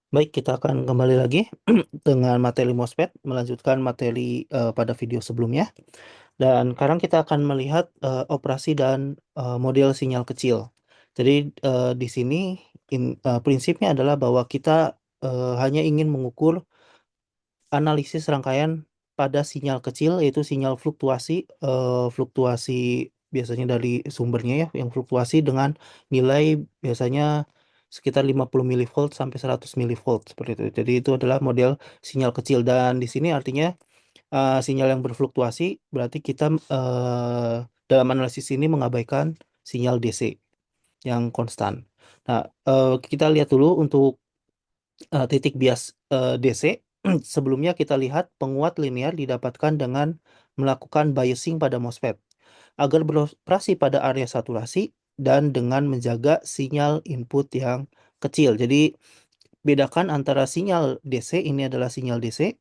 Baik, kita akan kembali lagi dengan materi MOSFET, melanjutkan materi pada video sebelumnya. Dan sekarang kita akan melihat operasi dan model sinyal kecil. Jadi di sini prinsipnya adalah bahwa kita hanya ingin mengukur analisis rangkaian pada sinyal kecil, yaitu sinyal fluktuasi, fluktuasi biasanya dari sumbernya ya, yang fluktuasi dengan nilai biasanya sekitar 50 milivolt sampai 100 milivolt seperti itu. Jadi itu adalah model sinyal kecil, dan di sini artinya sinyal yang berfluktuasi berarti kita dalam analisis ini mengabaikan sinyal DC yang konstan. Nah, kita lihat dulu untuk titik bias DC. Sebelumnya kita lihat penguat linear didapatkan dengan melakukan biasing pada MOSFET agar beroperasi pada area saturasi dan dengan menjaga sinyal input yang kecil. Jadi bedakan antara sinyal DC, ini adalah sinyal DC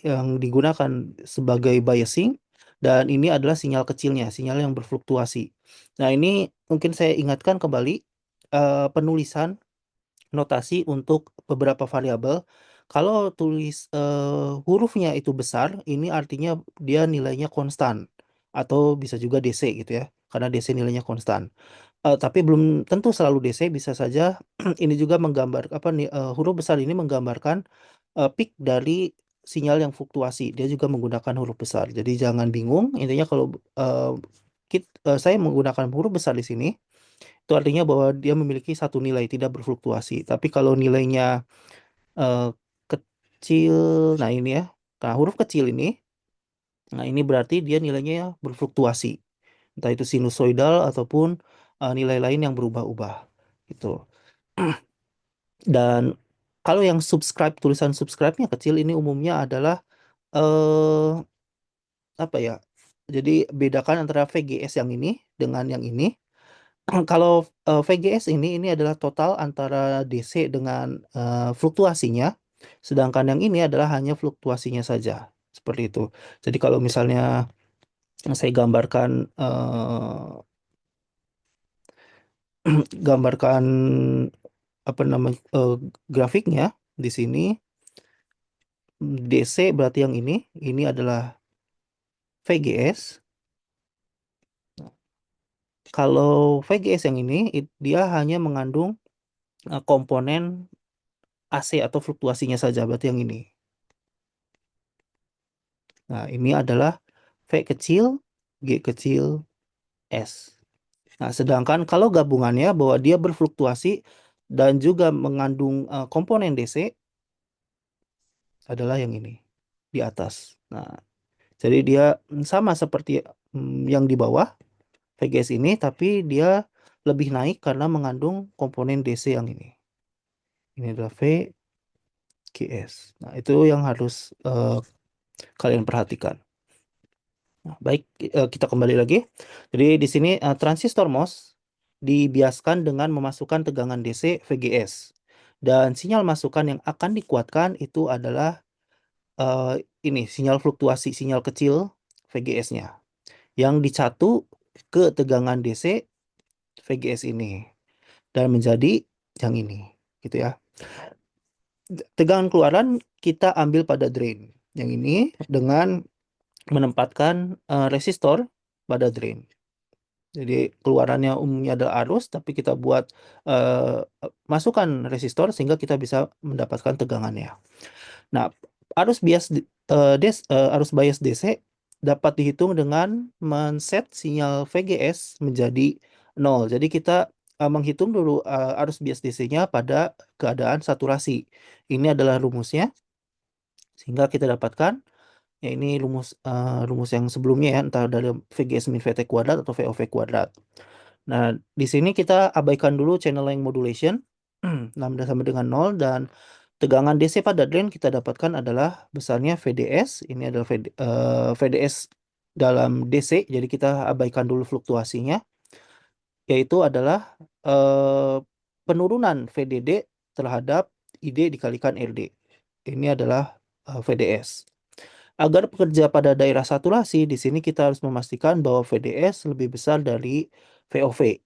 yang digunakan sebagai biasing, dan ini adalah sinyal kecilnya, sinyal yang berfluktuasi. Nah, ini mungkin saya ingatkan kembali penulisan notasi untuk beberapa variabel. Kalau tulis hurufnya itu besar, ini artinya dia nilainya konstan, atau bisa juga DC gitu ya, karena DC nilainya konstan. Tapi belum tentu selalu DC, bisa saja ini juga menggambar apa nih, huruf besar ini menggambarkan peak dari sinyal yang fluktuasi. Dia juga menggunakan huruf besar. Jadi jangan bingung. Intinya kalau saya menggunakan huruf besar di sini, itu artinya bahwa dia memiliki satu nilai, tidak berfluktuasi. Tapi kalau nilainya eh, kecil, nah ini ya, nah huruf kecil ini, nah ini berarti dia nilainya berfluktuasi, entah itu sinusoidal ataupun nilai lain yang berubah-ubah gitu. Dan kalau yang subscribe, tulisan subscribe-nya kecil, ini umumnya adalah eh apa ya? Jadi bedakan antara VGS yang ini dengan yang ini. Kalau VGS ini adalah total antara DC dengan fluktuasinya, sedangkan yang ini adalah hanya fluktuasinya saja. Seperti itu. Jadi kalau misalnya saya gambarkan gambarkan apa namanya grafiknya di sini, DC berarti yang ini adalah VGS. Kalau VGS yang ini dia hanya mengandung komponen AC atau fluktuasinya saja, berarti yang ini. Nah, ini adalah V kecil, G kecil, S. Nah, sedangkan kalau gabungannya bahwa dia berfluktuasi dan juga mengandung komponen DC adalah yang ini di atas. Nah, jadi dia sama seperti yang di bawah VGS ini, tapi dia lebih naik karena mengandung komponen DC yang ini. Ini adalah VGS. Nah, itu yang harus kalian perhatikan. Nah, baik, kita kembali lagi. Jadi di sini transistor MOS dibiaskan dengan memasukkan tegangan DC VGS. Dan sinyal masukan yang akan dikuatkan itu adalah ini sinyal fluktuasi, sinyal kecil VGS-nya yang dicatu ke tegangan DC VGS ini dan menjadi yang ini, gitu ya. Tegangan keluaran kita ambil pada drain yang ini dengan menempatkan resistor pada drain. Jadi keluarannya umumnya adalah arus, tapi kita buat masukkan resistor sehingga kita bisa mendapatkan tegangannya. Nah, arus bias arus bias DC dapat dihitung dengan men-set sinyal VGS menjadi 0. Jadi kita menghitung dulu arus bias DC-nya pada keadaan saturasi. Ini adalah rumusnya, sehingga kita dapatkan ya ini rumus yang sebelumnya ya, entah dari VGS min VT kuadrat atau VOV kuadrat. Nah, di sini kita abaikan dulu channel length modulation, lambda sama dengan 0, dan tegangan DC pada drain kita dapatkan adalah besarnya VDS. Ini adalah VDS dalam DC, jadi kita abaikan dulu fluktuasinya, yaitu adalah penurunan VDD terhadap ID dikalikan RD. Ini adalah VDS. Agar bekerja pada daerah saturasi, di sini kita harus memastikan bahwa VDS lebih besar dari VOV.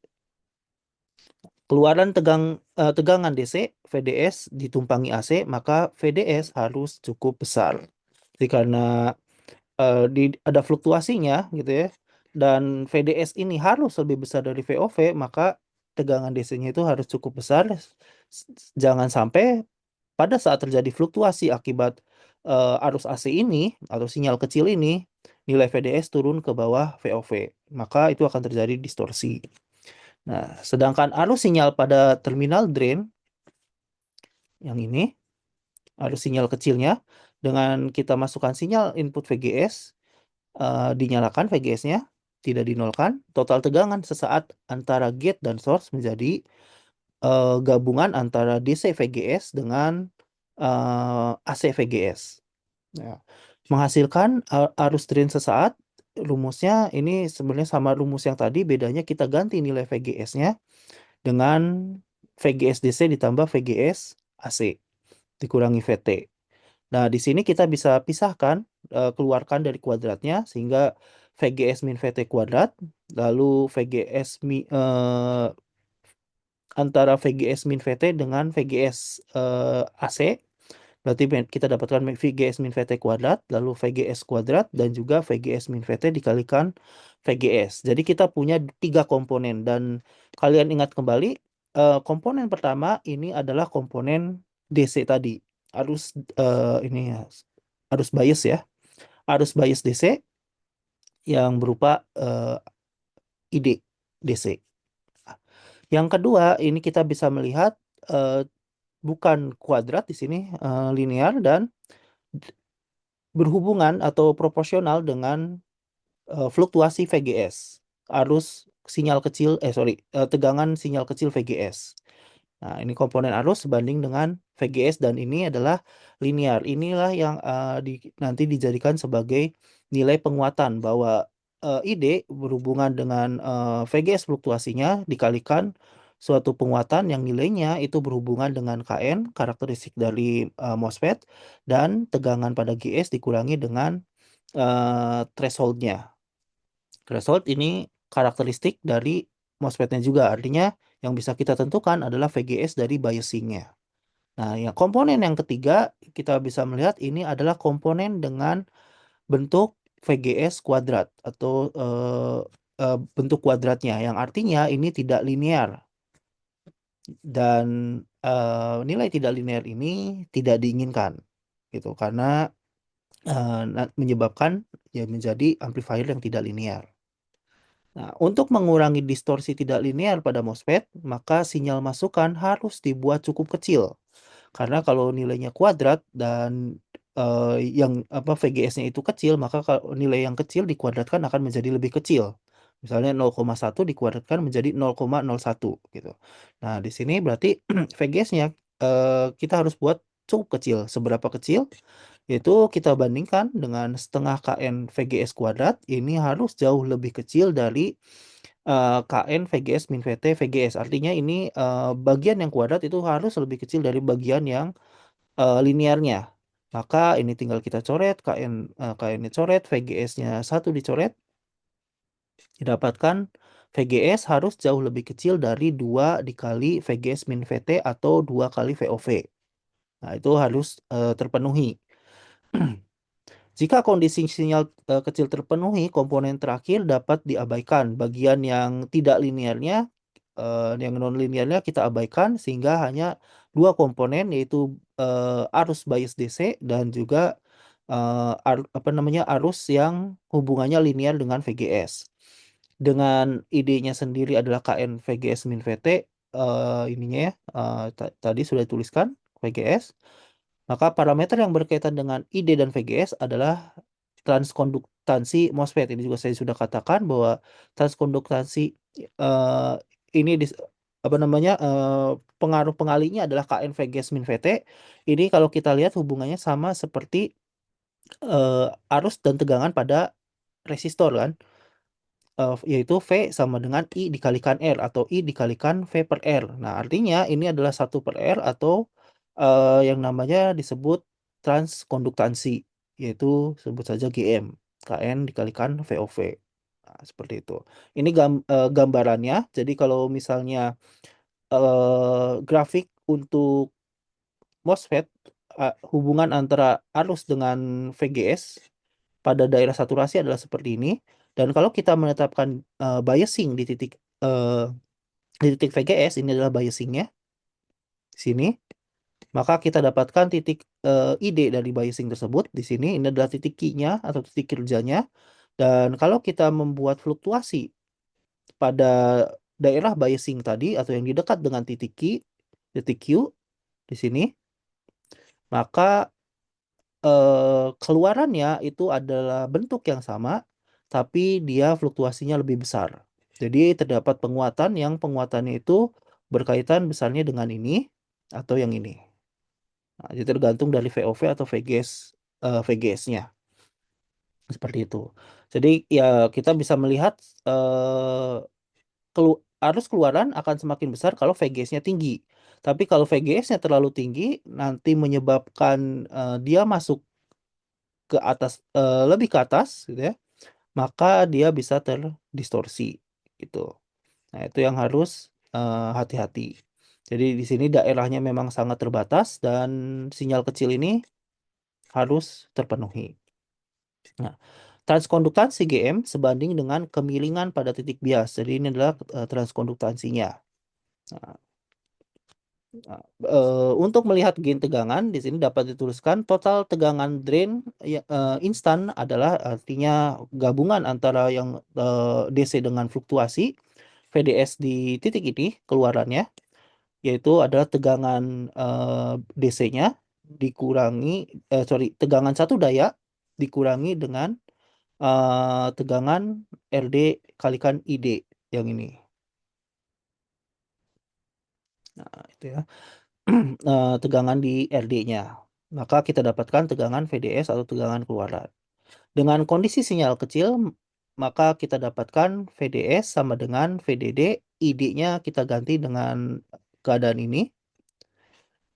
keluaran tegangan DC VDS ditumpangi AC, maka VDS harus cukup besar. Jadi karena ada fluktuasinya gitu ya, dan VDS ini harus lebih besar dari VOV, maka tegangan DC-nya itu harus cukup besar. Jangan sampai pada saat terjadi fluktuasi akibat arus AC ini atau sinyal kecil ini, nilai VDS turun ke bawah VOV, maka itu akan terjadi distorsi. Nah, sedangkan arus sinyal pada terminal drain yang ini, arus sinyal kecilnya, dengan kita masukkan sinyal input VGS, dinyalakan VGS-nya, tidak dinolkan, total tegangan sesaat antara gate dan source menjadi gabungan antara DC VGS dengan AC VGS. Nah, menghasilkan arus drain sesaat. Rumusnya ini sebenarnya sama rumus yang tadi, bedanya kita ganti nilai VGS-nya dengan VGS DC ditambah VGS AC dikurangi VT. Nah, di sini kita bisa pisahkan, keluarkan dari kuadratnya, sehingga VGS min VT kuadrat, lalu antara VGS min VT dengan VGS AC, berarti kita dapatkan VGS min VT kuadrat, lalu VGS kuadrat, dan juga VGS min VT dikalikan VGS. Jadi kita punya 3 komponen, dan kalian ingat kembali, komponen pertama ini adalah komponen DC tadi. Ini ya, arus bias ya. Arus bias DC yang berupa ID DC. Yang kedua, ini kita bisa melihat bukan kuadrat di sini, linear dan berhubungan atau proporsional dengan fluktuasi VGS, tegangan sinyal kecil VGS. Nah, ini komponen arus sebanding dengan VGS, dan ini adalah linear. Inilah yang nanti dijadikan sebagai nilai penguatan bahwa ID berhubungan dengan VGS fluktuasinya dikalikan suatu penguatan yang nilainya itu berhubungan dengan KN, karakteristik dari MOSFET, dan tegangan pada GS dikurangi dengan thresholdnya. Threshold ini karakteristik dari MOSFET-nya juga, artinya yang bisa kita tentukan adalah VGS dari biasing-nya. Nah, yang komponen yang ketiga, kita bisa melihat ini adalah komponen dengan bentuk VGS kuadrat atau bentuk kuadratnya, yang artinya ini tidak linear. Dan nilai tidak linear ini tidak diinginkan, gitu, karena menyebabkan ya menjadi amplifier yang tidak linear. Nah, untuk mengurangi distorsi tidak linear pada MOSFET, maka sinyal masukan harus dibuat cukup kecil. Karena kalau nilainya kuadrat dan VGS-nya itu kecil, maka kalau nilai yang kecil dikuadratkan akan menjadi lebih kecil. Misalnya 0,1 dikuadratkan menjadi 0,01 gitu. Nah, di sini berarti VGS-nya kita harus buat cukup kecil. Seberapa kecil? Yaitu kita bandingkan dengan setengah KN VGS kuadrat, ini harus jauh lebih kecil dari KN VGS min VT VGS. Artinya ini bagian yang kuadrat itu harus lebih kecil dari bagian yang linearnya. Maka ini tinggal kita coret, KN-nya coret, VGS-nya 1 dicoret, didapatkan VGS harus jauh lebih kecil dari 2 dikali VGS min VT atau 2 kali VOV. Nah, itu harus terpenuhi. Jika kondisi sinyal kecil terpenuhi, komponen terakhir dapat diabaikan. Bagian yang tidak linearnya, yang non-linearnya kita abaikan, sehingga hanya 2 komponen, yaitu arus bias DC dan juga arus yang hubungannya linear dengan VGS. Dengan ID-nya sendiri adalah KN VGS min VT, ininya ya, tadi sudah dituliskan VGS. Maka parameter yang berkaitan dengan ID dan VGS adalah transkonduktansi MOSFET. Ini juga saya sudah katakan bahwa transkonduktansi eh, ini pengaruh pengalinya adalah KN VGS min VT. Ini kalau kita lihat hubungannya sama seperti arus dan tegangan pada resistor kan. Yaitu V sama dengan I dikalikan R atau I dikalikan V per R. Nah, artinya ini adalah 1 per R atau yang namanya disebut transkonduktansi, yaitu sebut saja GM, KN dikalikan VOV. Nah, seperti itu. Ini gambarannya. Jadi kalau misalnya grafik untuk MOSFET, hubungan antara arus dengan VGS pada daerah saturasi adalah seperti ini. Dan kalau kita menetapkan biasing eh, di titik VGS, ini adalah biasingnya di sini, maka kita dapatkan titik ID dari biasing tersebut di sini. Ini adalah titik key-nya atau titik kerjanya. Dan kalau kita membuat fluktuasi pada daerah biasing tadi atau yang di dekat dengan titik key, titik Q di sini, maka keluarannya itu adalah bentuk yang sama, tapi dia fluktuasinya lebih besar. Jadi terdapat penguatan yang penguatannya itu berkaitan besarnya dengan ini atau yang ini. Nah, jadi tergantung dari VOV atau VGS, VGS-nya seperti itu. Jadi ya kita bisa melihat eh, arus keluaran akan semakin besar kalau VGS-nya tinggi. Tapi kalau VGS-nya terlalu tinggi, nanti menyebabkan dia masuk ke atas, lebih ke atas gitu ya, maka dia bisa terdistorsi gitu. Nah, itu yang harus hati-hati. Jadi di sini daerahnya memang sangat terbatas dan sinyal kecil ini harus terpenuhi. Nah, transkonduktansi GM sebanding dengan kemiringan pada titik bias. Jadi ini adalah transkonduktansinya. Nah, untuk melihat gain tegangan di sini dapat dituliskan total tegangan drain ya, instan adalah artinya gabungan antara yang DC dengan fluktuasi VDS di titik ini keluarannya, yaitu adalah tegangan DC-nya dikurangi tegangan satu daya dikurangi dengan tegangan RD kalikan ID yang ini. Nah, itu ya. Tegangan di RD-nya. Maka kita dapatkan tegangan VDS atau tegangan keluaran. Dengan kondisi sinyal kecil, maka kita dapatkan VDS sama dengan VDD, ID-nya kita ganti dengan keadaan ini,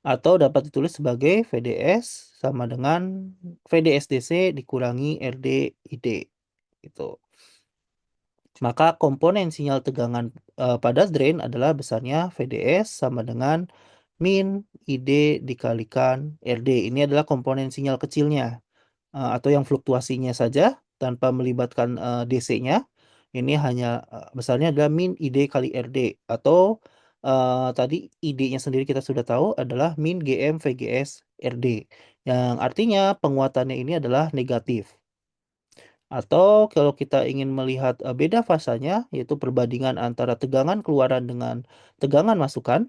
atau dapat ditulis sebagai VDS sama dengan VDS DC dikurangi RD ID. Gitu. Maka komponen sinyal tegangan pada drain adalah besarnya VDS sama dengan min ID dikalikan RD. Ini adalah komponen sinyal kecilnya atau yang fluktuasinya saja tanpa melibatkan DC-nya. Ini hanya besarnya adalah min ID kali RD atau tadi ID-nya sendiri kita sudah tahu adalah min GM VGS RD. Yang artinya penguatannya ini adalah negatif. Atau kalau kita ingin melihat beda fasanya, yaitu perbandingan antara tegangan keluaran dengan tegangan masukan,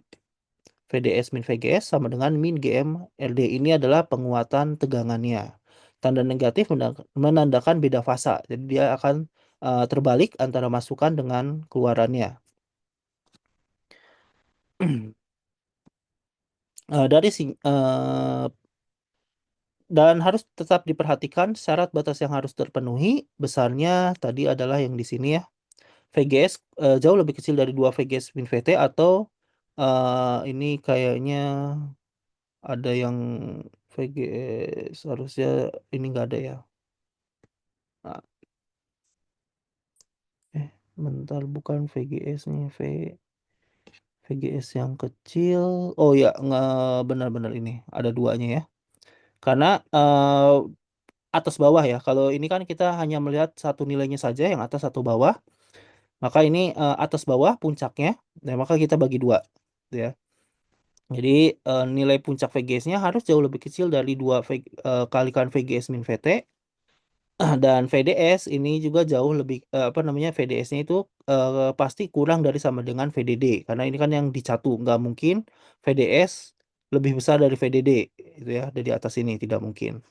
VDS min VGS sama dengan min GM LD. Ini adalah penguatan tegangannya. Tanda negatif menandakan beda fasa. Jadi dia akan terbalik antara masukan dengan keluarannya. Dari dan harus tetap diperhatikan syarat batas yang harus terpenuhi. Besarnya tadi adalah yang di sini ya. VGS jauh lebih kecil dari 2 VGS min VT atau ini kayaknya ada yang VGS harusnya ini nggak ada ya. Nah, bentar bukan VGS nih VGS yang kecil. Oh ya nggak benar-benar ini ada duanya ya. Karena atas bawah ya. Kalau ini kan kita hanya melihat satu nilainya saja yang atas atau bawah. Maka ini atas bawah puncaknya. Dan maka kita bagi dua, ya. Jadi nilai puncak VGS-nya harus jauh lebih kecil dari 2 kalikan VGS min VT. Dan VDS ini juga jauh lebih apa namanya VDS-nya itu pasti kurang dari sama dengan VDD karena ini kan yang dicatu, nggak mungkin VDS lebih besar dari VDD itu ya, dari atas ini tidak mungkin.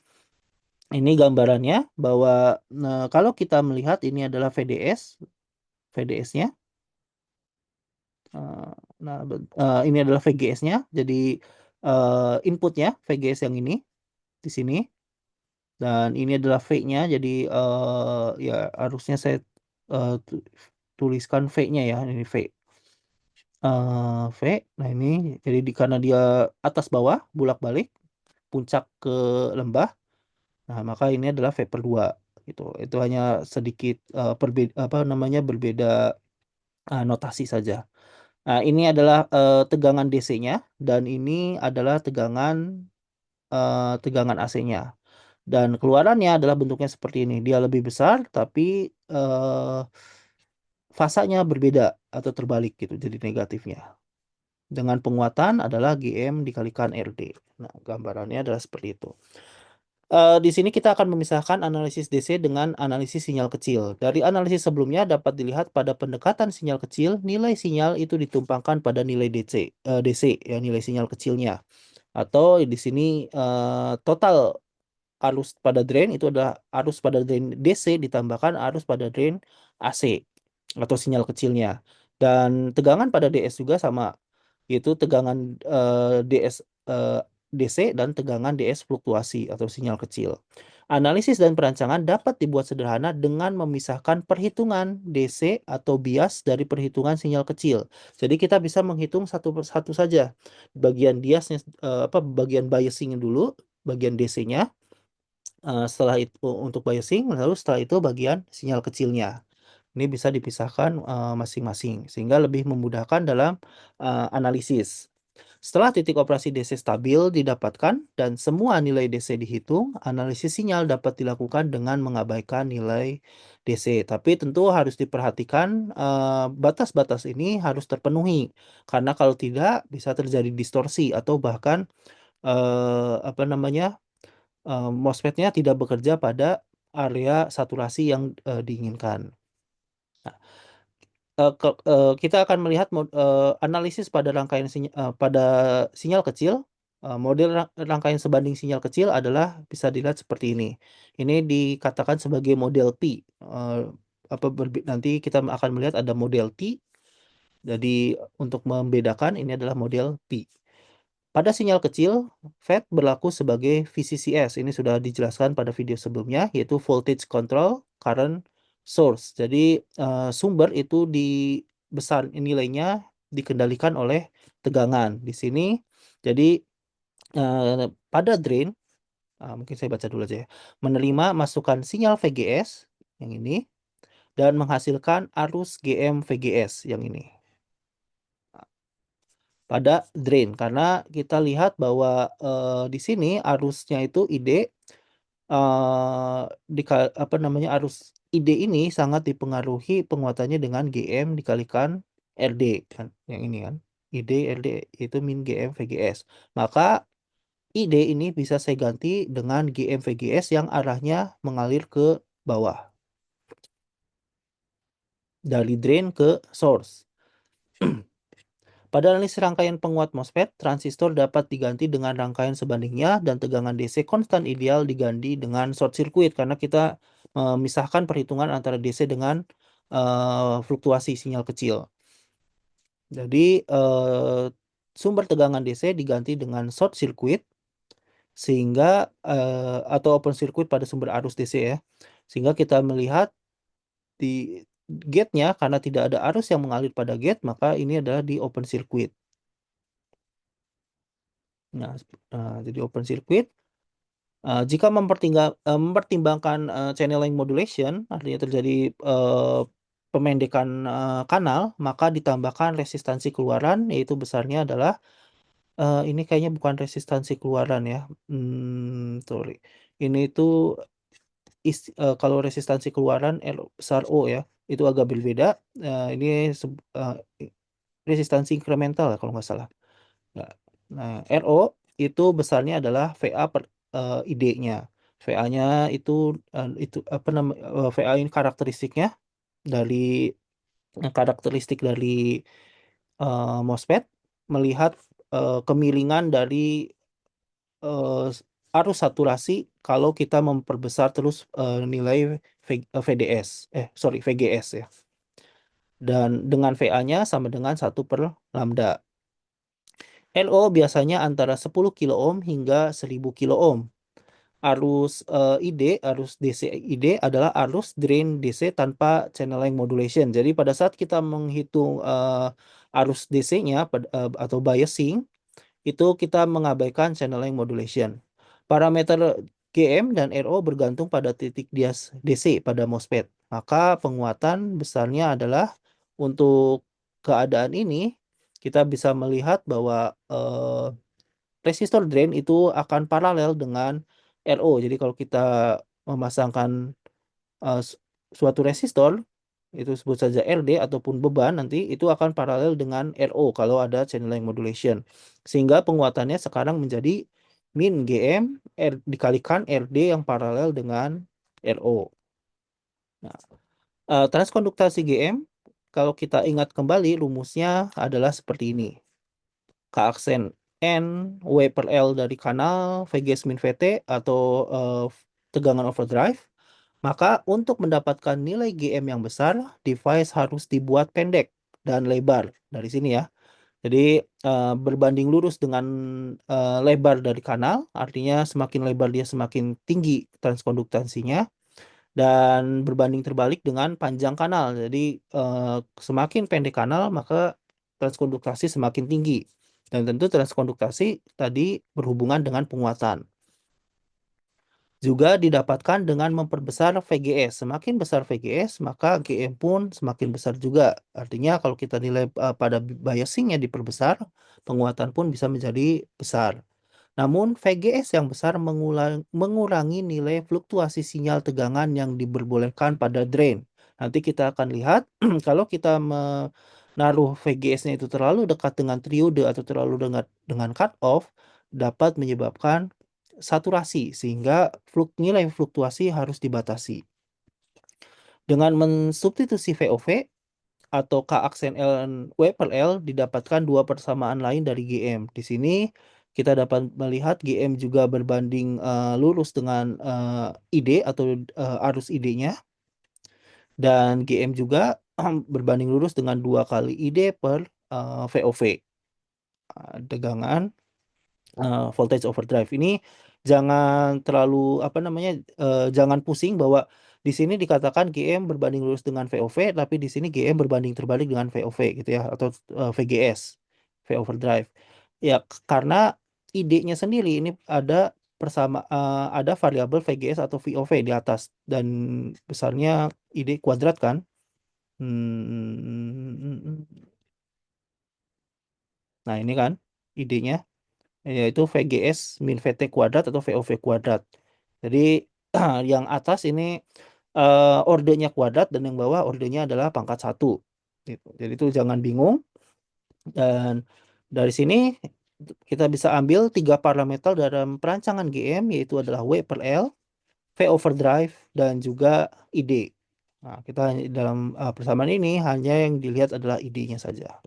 Ini gambarannya bahwa kalau kita melihat ini adalah VDS-nya. Nah, ini adalah VGS-nya. Jadi inputnya VGS yang ini di sini. Dan ini adalah V-nya. Jadi ya harusnya saya tuliskan V-nya ya. Ini V. V. Nah ini jadi karena dia atas bawah bolak-balik puncak ke lembah. Nah maka ini adalah V per 2 gitu. Itu hanya sedikit apa namanya berbeda notasi saja. Nah, ini adalah tegangan DC-nya dan ini adalah tegangan AC-nya. Dan keluarannya adalah bentuknya seperti ini. Dia lebih besar, tapi fasanya berbeda atau terbalik gitu. Jadi negatifnya. Dengan penguatan adalah GM dikalikan RD. Nah, gambarannya adalah seperti itu. Di sini kita akan memisahkan analisis DC dengan analisis sinyal kecil. Dari analisis sebelumnya dapat dilihat pada pendekatan sinyal kecil, nilai sinyal itu ditumpangkan pada nilai DC, ya nilai sinyal kecilnya. Atau di sini total arus pada drain itu adalah arus pada drain DC ditambahkan arus pada drain AC atau sinyal kecilnya. Dan tegangan pada DS juga sama, yaitu tegangan DS eh, DC dan tegangan DS fluktuasi atau sinyal kecil. Analisis dan perancangan dapat dibuat sederhana dengan memisahkan perhitungan DC atau bias dari perhitungan sinyal kecil. Jadi kita bisa menghitung satu persatu saja. Bagian biasnya bagian biasing dulu, bagian DC-nya. Setelah itu untuk biasing, lalu setelah itu bagian sinyal kecilnya. Ini bisa dipisahkan masing-masing sehingga lebih memudahkan dalam analisis. Setelah titik operasi DC stabil didapatkan dan semua nilai DC dihitung, analisis sinyal dapat dilakukan dengan mengabaikan nilai DC. Tapi tentu harus diperhatikan batas-batas ini harus terpenuhi karena kalau tidak bisa terjadi distorsi atau bahkan apa namanya MOSFET-nya tidak bekerja pada area saturasi yang diinginkan. Nah, kita akan melihat analisis pada pada sinyal kecil. Model rangkaian sebanding sinyal kecil adalah bisa dilihat seperti ini. Ini dikatakan sebagai model T. Nanti kita akan melihat ada model T. Jadi untuk membedakan ini adalah model T. Pada sinyal kecil, FET berlaku sebagai VCCS. Ini sudah dijelaskan pada video sebelumnya, yaitu Voltage Control Current Source. Jadi sumber itu besar nilainya dikendalikan oleh tegangan. Di sini, jadi pada drain, mungkin saya baca dulu aja ya, menerima masukan sinyal VGS yang ini dan menghasilkan arus GM VGS yang ini pada drain karena kita lihat bahwa di sini arusnya itu ID apa namanya arus ID ini sangat dipengaruhi penguatannya dengan GM dikalikan RD kan yang ini kan ID RD itu min GM VGS maka ID ini bisa saya ganti dengan GM VGS yang arahnya mengalir ke bawah dari drain ke source. Pada analisis rangkaian penguat MOSFET, transistor dapat diganti dengan rangkaian sebandingnya dan tegangan DC konstan ideal diganti dengan short circuit karena kita memisahkan perhitungan antara DC dengan fluktuasi sinyal kecil. Jadi sumber tegangan DC diganti dengan short circuit sehingga atau open circuit pada sumber arus DC ya. Sehingga kita melihat di gate-nya karena tidak ada arus yang mengalir pada gate, maka ini adalah di open circuit. Nah, jadi open circuit. Jika mempertimbangkan channeling modulation, artinya terjadi pemendekan kanal, maka ditambahkan resistansi keluaran, yaitu besarnya adalah ini kayaknya bukan resistansi keluaran ya. Sorry. Ini itu kalau resistansi keluaran R besar O ya, itu agak berbeda. Ini resistansi incremental ya kalau nggak salah. Nah, RO itu besarnya adalah VA per ID-nya. VA-nya itu apa namanya VA ini dari karakteristik dari MOSFET melihat kemiringan dari arus saturasi kalau kita memperbesar terus nilai VDS sorry VGS ya. Dan dengan VA-nya sama dengan 1/lambda. NO biasanya antara 10 kilo ohm hingga 1000 kilo ohm. Arus DC ID adalah arus drain DC tanpa channeling modulation. Jadi pada saat kita menghitung arus DC-nya atau biasing, itu kita mengabaikan channeling modulation. Parameter GM dan RO bergantung pada titik bias DC pada MOSFET. Maka penguatan besarnya adalah untuk keadaan ini kita bisa melihat bahwa resistor drain itu akan paralel dengan RO. Jadi kalau kita memasangkan suatu resistor, itu sebut saja RD ataupun beban, nanti itu akan paralel dengan RO kalau ada channeling modulation. Sehingga penguatannya sekarang menjadi min GM dikalikan RD yang paralel dengan RO. Nah, transkonduktasi GM, kalau kita ingat kembali rumusnya adalah seperti ini. K-aksen N, W per L dari kanal, VGS min VT atau tegangan overdrive. Maka untuk mendapatkan nilai GM yang besar, device harus dibuat pendek dan lebar. Dari sini ya. Jadi berbanding lurus dengan lebar dari kanal, artinya semakin lebar dia semakin tinggi transkonduktansinya. Dan berbanding terbalik dengan panjang kanal. Jadi semakin pendek kanal, maka transkonduktasi semakin tinggi. Dan tentu transkonduktasi tadi berhubungan dengan penguatan. Juga didapatkan dengan memperbesar VGS. Semakin besar VGS, maka GM pun semakin besar juga. Artinya kalau kita nilai pada biasingnya diperbesar, penguatan pun bisa menjadi besar. Namun VGS yang besar mengurangi nilai fluktuasi sinyal tegangan yang diperbolehkan pada drain. Nanti kita akan lihat kalau kita menaruh VGS-nya itu terlalu dekat dengan triode atau terlalu dekat dengan cut off, dapat menyebabkan saturasi sehingga nilai fluktuasi harus dibatasi. Dengan mensubstitusi VOV atau K aksen L W per L didapatkan dua persamaan lain dari GM. Di sini kita dapat melihat GM juga berbanding lurus dengan ID atau arus ID-nya, dan GM juga berbanding lurus dengan 2 kali ID per VOV, tegangan voltage overdrive. Ini jangan terlalu apa namanya, jangan pusing bahwa di sini dikatakan GM berbanding lurus dengan VOV, tapi di sini GM berbanding terbalik dengan VOV gitu ya, atau VGS, V overdrive. Ya karena idenya sendiri ini ada ada variabel VGS atau VOV di atas dan besarnya ID kuadrat kan. Hmm, Nah ini kan idenya, yaitu VGS min VT kuadrat atau VOV kuadrat. Jadi yang atas ini ordenya kuadrat dan yang bawah ordenya adalah pangkat 1. Gitu. Jadi itu jangan bingung. Dan dari sini kita bisa ambil 3 parameter dalam perancangan GM, yaitu adalah W per L, V overdrive, dan juga ID. Nah, kita dalam persamaan ini hanya yang dilihat adalah ID-nya saja.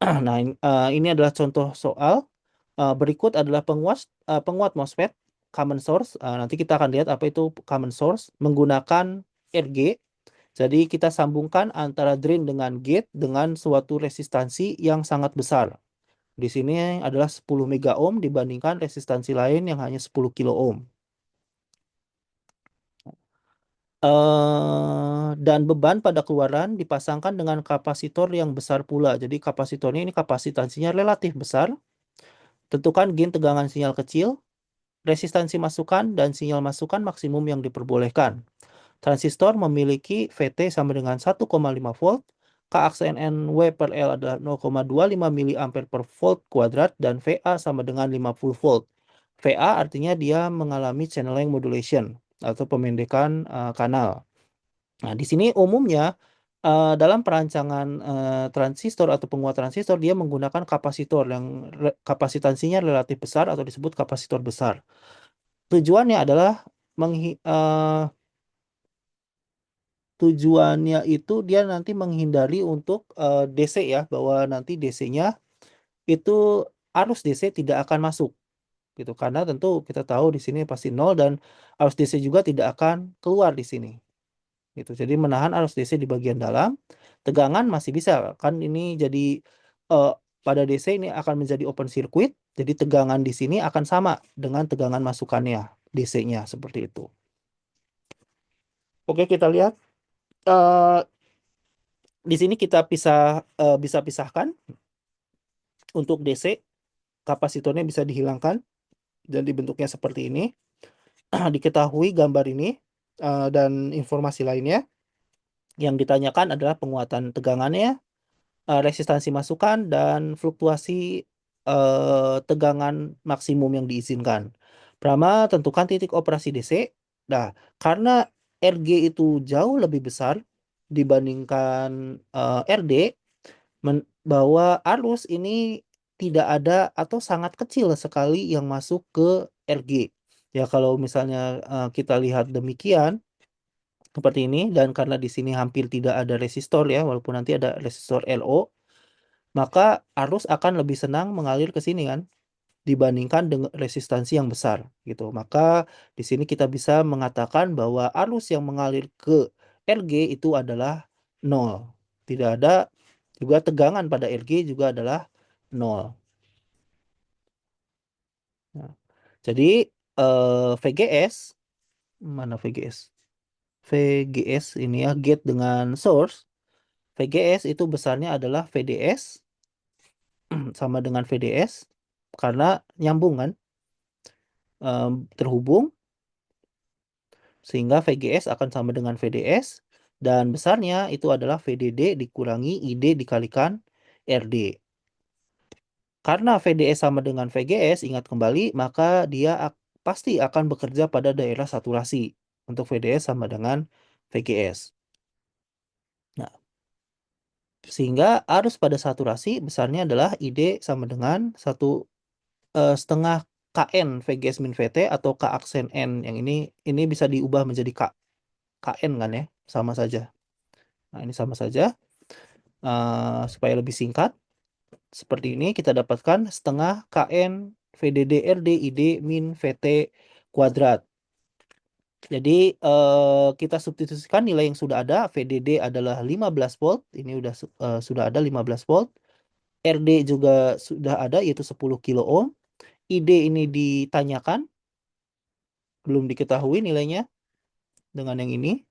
Nah, ini adalah contoh soal. Berikut adalah penguat MOSFET common source. Nanti kita akan lihat apa itu common source menggunakan RG. Jadi kita sambungkan antara drain dengan gate dengan suatu resistansi yang sangat besar. Di sini adalah 10 mega ohm dibandingkan resistansi lain yang hanya 10 kilo ohm. Dan beban pada keluaran dipasangkan dengan kapasitor yang besar pula. Jadi kapasitornya ini kapasitansinya relatif besar. Tentukan gain tegangan sinyal kecil, resistansi masukan, dan sinyal masukan maksimum yang diperbolehkan. Transistor memiliki VT sama dengan 1,5 volt, K aksen W per L adalah 0,25 mA per volt kuadrat, dan VA sama dengan 50 volt. VA artinya dia mengalami channeling modulation atau pemendekan kanal. Nah, di sini umumnya dalam perancangan transistor atau penguat transistor dia menggunakan kapasitor yang kapasitansinya relatif besar atau disebut kapasitor besar. Tujuannya adalah tujuannya itu dia nanti menghindari untuk DC ya, bahwa nanti DC-nya itu arus DC tidak akan masuk gitu, karena tentu kita tahu di sini pasti nol dan arus DC juga tidak akan keluar di sini gitu. Jadi menahan arus DC di bagian dalam, tegangan masih bisa kan, ini jadi eh, pada DC ini akan menjadi open circuit, jadi tegangan di sini akan sama dengan tegangan masukannya DC-nya seperti itu. Oke, kita lihat eh, di sini kita bisa pisahkan untuk DC, kapasitornya bisa dihilangkan dan dibentuknya seperti ini. Diketahui gambar ini dan informasi lainnya, yang ditanyakan adalah penguatan tegangannya, resistansi masukan dan fluktuasi tegangan maksimum yang diizinkan. Pertama, tentukan titik operasi DC. Nah, karena RG itu jauh lebih besar dibandingkan RD, bahwa arus ini tidak ada atau sangat kecil sekali yang masuk ke RG. Ya, kalau misalnya kita lihat demikian, seperti ini, dan karena di sini hampir tidak ada resistor ya, walaupun nanti ada resistor LO, maka arus akan lebih senang mengalir ke sini kan dibandingkan dengan resistansi yang besar gitu. Maka di sini kita bisa mengatakan bahwa arus yang mengalir ke RG itu adalah nol. Tidak ada, juga tegangan pada RG juga adalah nol. Nah, jadi VGS, mana VGS? VGS ini ya, gate dengan source. VGS itu besarnya adalah VDS sama dengan VDS karena nyambung kan, terhubung, sehingga VGS akan sama dengan VDS, dan besarnya itu adalah VDD dikurangi ID dikalikan RD. Karena VDS sama dengan VGS, ingat kembali, maka dia pasti akan bekerja pada daerah saturasi untuk VDS sama dengan VGS. Nah, sehingga arus pada saturasi besarnya adalah ID sama dengan 1,5 KN VGS min VT atau K aksen N. Yang ini bisa diubah menjadi KN kan ya, sama saja. Nah, ini sama saja. Supaya lebih singkat, seperti ini kita dapatkan setengah KN VDD RD ID min VT kuadrat. Jadi kita substitusikan nilai yang sudah ada. VDD adalah 15 volt, ini sudah ada 15 volt. RD juga sudah ada, yaitu 10 kilo ohm. ID ini ditanyakan, belum diketahui nilainya dengan yang ini.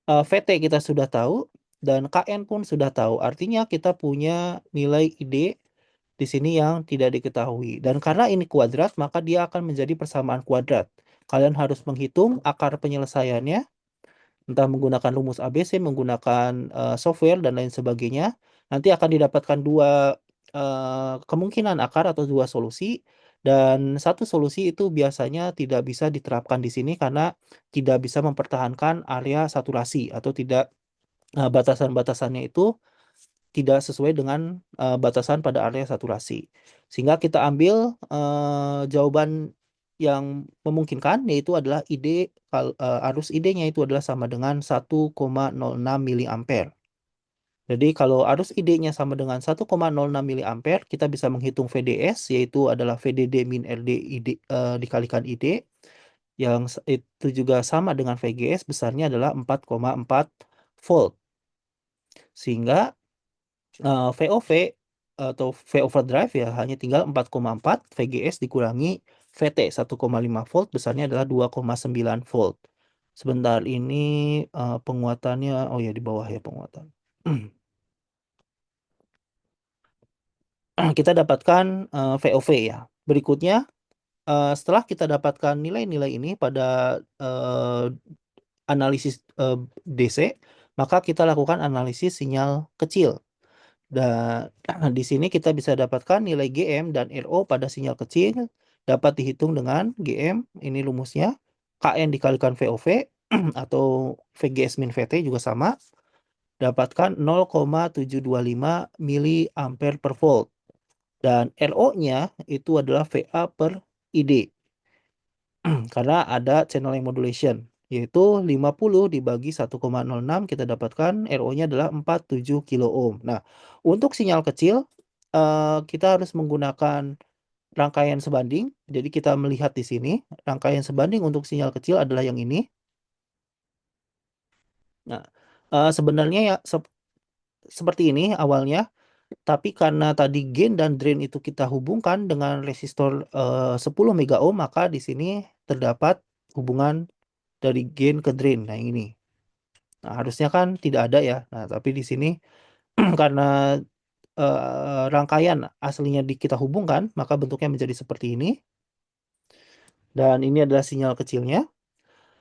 VT kita sudah tahu dan KN pun sudah tahu. Artinya kita punya nilai ID di sini yang tidak diketahui. Dan karena ini kuadrat, maka dia akan menjadi persamaan kuadrat. Kalian harus menghitung akar penyelesaiannya, entah menggunakan rumus ABC, menggunakan software, dan lain sebagainya. Nanti akan didapatkan dua kemungkinan akar atau dua solusi. Dan satu solusi itu biasanya tidak bisa diterapkan di sini karena tidak bisa mempertahankan area saturasi atau tidak, batasan-batasannya itu tidak sesuai dengan batasan pada area saturasi. Sehingga kita ambil jawaban yang memungkinkan, yaitu adalah arus ID-nya itu adalah sama dengan 1,06 miliampere. Jadi kalau arus ID-nya sama dengan 1,06 miliampere, kita bisa menghitung VDS, yaitu adalah VDD min RD ID, dikalikan ID, yang itu juga sama dengan VGS, besarnya adalah 4,4 volt. Sehingga VOV atau V overdrive ya hanya tinggal 4,4, VGS dikurangi VT 1,5 volt, besarnya adalah 2,9 volt. Sebentar, ini penguatannya, oh ya di bawah ya penguatan. Kita dapatkan VOV ya. Berikutnya, setelah kita dapatkan nilai-nilai ini pada analisis DC, maka kita lakukan analisis sinyal kecil. Dan di sini kita bisa dapatkan nilai GM dan RO pada sinyal kecil dapat dihitung dengan GM, ini rumusnya, KN dikalikan VOV atau VGS min VT juga sama, dapatkan 0,725 miliampere per volt. Dan RO-nya itu adalah VA per ID. Karena ada channeling modulation, yaitu 50 dibagi 1,06, kita dapatkan RO-nya adalah 47 kilo ohm. Nah, untuk sinyal kecil kita harus menggunakan rangkaian sebanding. Jadi kita melihat di sini rangkaian sebanding untuk sinyal kecil adalah yang ini. Nah, sebenarnya ya seperti ini awalnya, tapi karena tadi gain dan drain itu kita hubungkan dengan resistor 10 mega ohm, maka di sini terdapat hubungan dari gain ke drain. Nah, ini. Nah, harusnya kan tidak ada ya. Nah, tapi di sini karena rangkaian aslinya kita hubungkan, maka bentuknya menjadi seperti ini. Dan ini adalah sinyal kecilnya.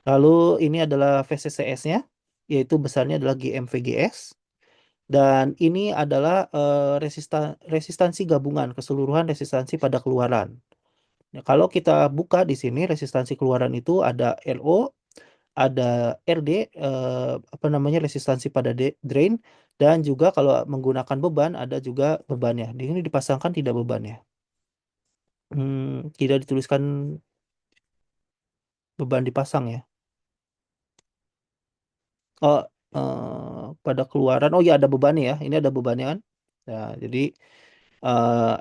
Lalu ini adalah VCCS-nya, yaitu besarnya adalah GMVGS. Dan ini adalah resistansi gabungan, keseluruhan resistansi pada keluaran. Nah, kalau kita buka di sini resistansi keluaran itu ada RO, ada RD, apa namanya, resistansi pada drain, dan juga kalau menggunakan beban ada juga bebannya. Di sini dipasangkan tidak bebannya. Tidak dituliskan beban dipasang ya. Oh, pada keluaran. Oh ya, ada bebannya ya. Ini ada bebannya kan. Nah, jadi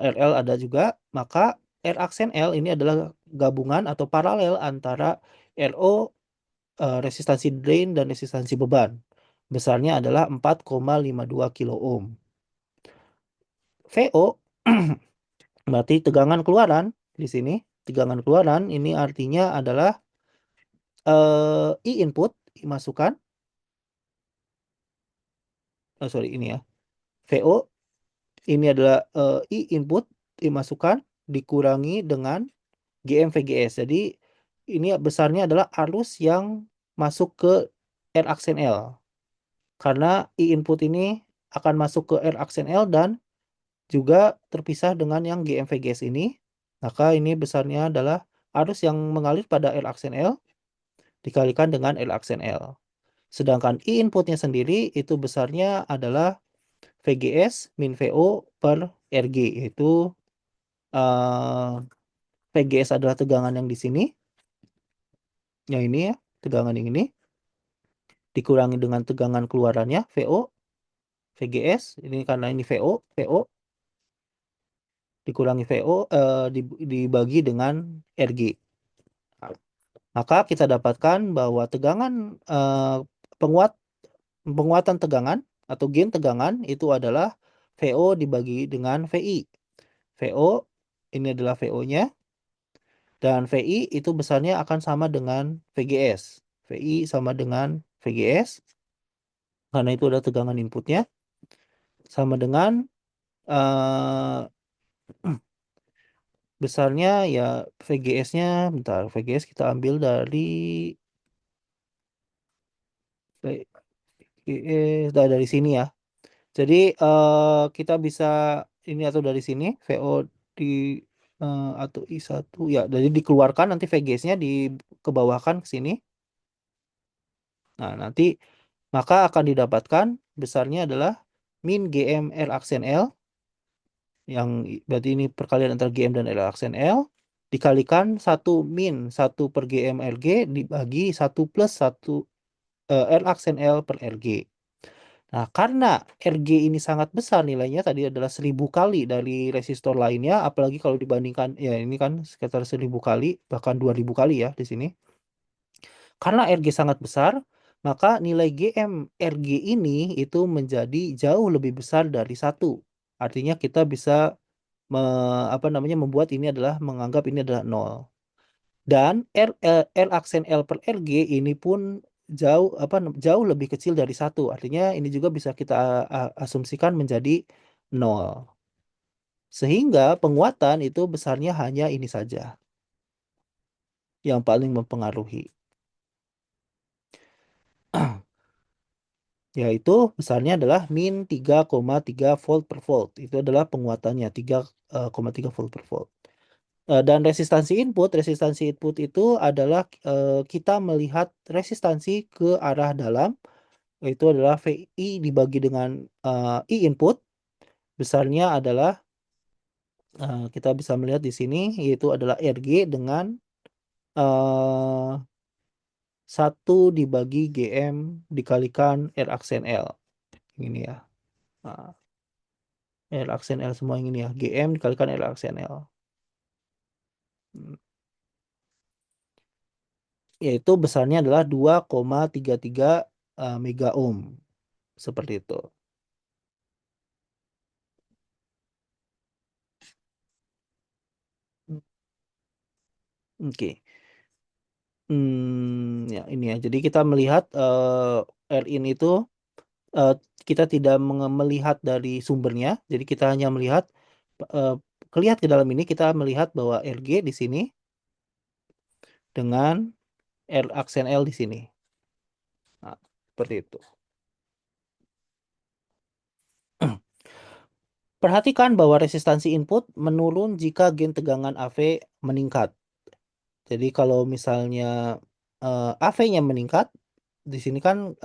RL ada juga. Maka R aksen L ini adalah gabungan atau paralel antara RO, resistansi drain dan resistansi beban. Besarnya adalah 4,52 kilo ohm. VO berarti tegangan keluaran di sini. Tegangan keluaran ini artinya adalah I input, I masukan. Sorry, ini ya. VO ini adalah I input, I masukan dikurangi dengan GM VGS. Jadi ini besarnya adalah arus yang masuk ke R aksen L. Karena I input ini akan masuk ke R aksen L dan juga terpisah dengan yang GM VGS ini. Maka ini besarnya adalah arus yang mengalir pada R aksen L dikalikan dengan L aksen L. Sedangkan I inputnya sendiri itu besarnya adalah VGS min VO per RG, yaitu VGS adalah tegangan yang di sini, yang ini ya, tegangan yang ini, dikurangi dengan tegangan keluarannya, VO, VGS, ini karena ini VO, VO, dikurangi VO, dibagi dengan RG. Maka kita dapatkan bahwa tegangan, penguat, penguatan tegangan atau gain tegangan itu adalah VO dibagi dengan VI. VO, ini adalah VO-nya, dan VI itu besarnya akan sama dengan VGS. VI sama dengan VGS, karena itu adalah tegangan inputnya, sama dengan eh, besarnya ya VGS-nya, bentar, VGS kita ambil dari VGS dari sini ya. Jadi kita bisa ini atau dari sini VO di atau I1 ya, jadi dikeluarkan nanti VGS-nya dikebawahkan ke sini. Nah, nanti maka akan didapatkan besarnya adalah min GM R aksen L, yang berarti ini perkalian antara GM dan L aksen L, dikalikan 1 min 1 per GM RG dibagi 1 plus 1 R aksen L per RG. Nah, karena RG ini sangat besar nilainya, tadi adalah 1.000 kali dari resistor lainnya, apalagi kalau dibandingkan, ya ini kan sekitar 1.000 kali, bahkan 2.000 kali ya di sini. Karena RG sangat besar, maka nilai GM RG ini itu menjadi jauh lebih besar dari 1. Artinya kita bisa apa namanya, membuat ini adalah, menganggap ini adalah 0. Dan R aksen L per RG ini pun jauh lebih kecil dari 1. Artinya ini juga bisa kita asumsikan menjadi 0. Sehingga penguatan itu besarnya hanya ini saja yang paling mempengaruhi, yaitu besarnya adalah min 3,3 volt per volt. Itu adalah penguatannya 3,3 volt per volt. Dan resistansi input itu adalah kita melihat resistansi ke arah dalam, itu adalah VI dibagi dengan I input, besarnya adalah kita bisa melihat di sini, yaitu adalah RG dengan 1 dibagi GM dikalikan R aksen L. Ini ya. Nah, R aksen L semua yang ini ya. GM dikalikan R aksen L. Hmm. Yaitu besarnya adalah 2,33 mega ohm. Seperti itu. Oke. Ya ini ya. Jadi kita melihat R in itu, eh, kita tidak melihat dari sumbernya. Jadi kita hanya melihat, eh, kelihat ke dalam ini, kita melihat bahwa RG di sini dengan R aksen L di sini. Nah, seperti itu. Perhatikan bahwa resistansi input menurun jika gain tegangan AV meningkat. Jadi kalau misalnya AV-nya meningkat, di sini kan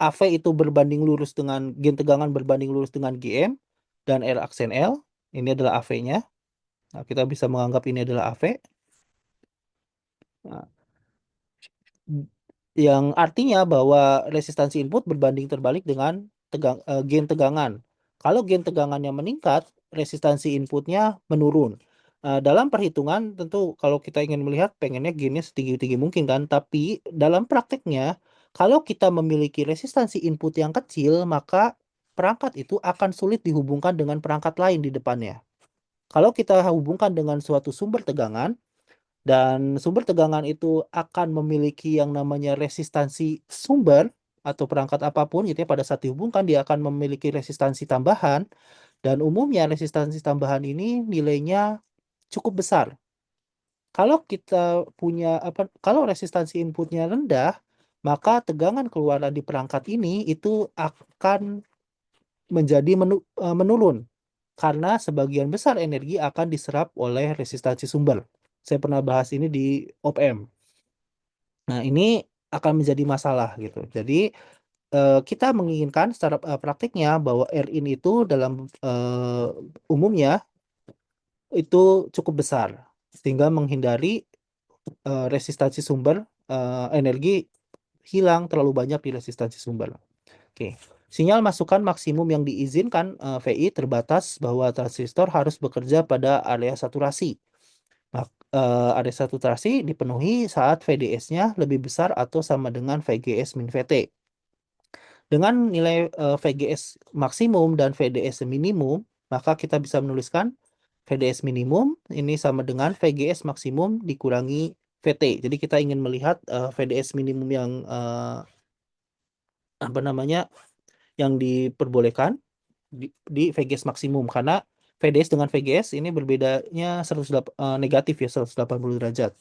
AV itu berbanding lurus dengan gain tegangan berbanding lurus dengan GM dan R aksen L. Ini adalah AV-nya. Nah, kita bisa menganggap ini adalah AV. Nah, yang artinya bahwa resistansi input berbanding terbalik dengan gain tegangan. Kalau gain tegangannya meningkat, resistansi inputnya menurun. Dalam perhitungan tentu kalau kita ingin melihat pengennya gainnya setinggi-tinggi mungkin kan, tapi dalam prakteknya kalau kita memiliki resistansi input yang kecil, maka perangkat itu akan sulit dihubungkan dengan perangkat lain di depannya. Kalau kita hubungkan dengan suatu sumber tegangan, dan sumber tegangan itu akan memiliki yang namanya resistansi sumber atau perangkat apapun gitu ya, pada saat dihubungkan dia akan memiliki resistansi tambahan, dan umumnya resistansi tambahan ini nilainya cukup besar. Kalau kita punya kalau resistansi inputnya rendah, maka tegangan keluaran di perangkat ini itu akan menjadi menurun karena sebagian besar energi akan diserap oleh resistansi sumber. Saya pernah bahas ini di op-amp. Nah, ini akan menjadi masalah gitu. Jadi kita menginginkan secara praktiknya bahwa Rin itu dalam umumnya itu cukup besar sehingga menghindari resistansi sumber energi hilang terlalu banyak di resistansi sumber. Oke. Sinyal masukan maksimum yang diizinkan VI terbatas bahwa transistor harus bekerja pada area saturasi. Area saturasi dipenuhi saat VDS-nya lebih besar atau sama dengan VGS min VT. Dengan nilai VGS maksimum dan VDS minimum, maka kita bisa menuliskan VDS minimum ini sama dengan VGS maksimum dikurangi VT. Jadi kita ingin melihat VDS minimum yang apa namanya yang diperbolehkan di VGS maksimum, karena VDS dengan VGS ini berbedanya negatif ya, 180 derajat.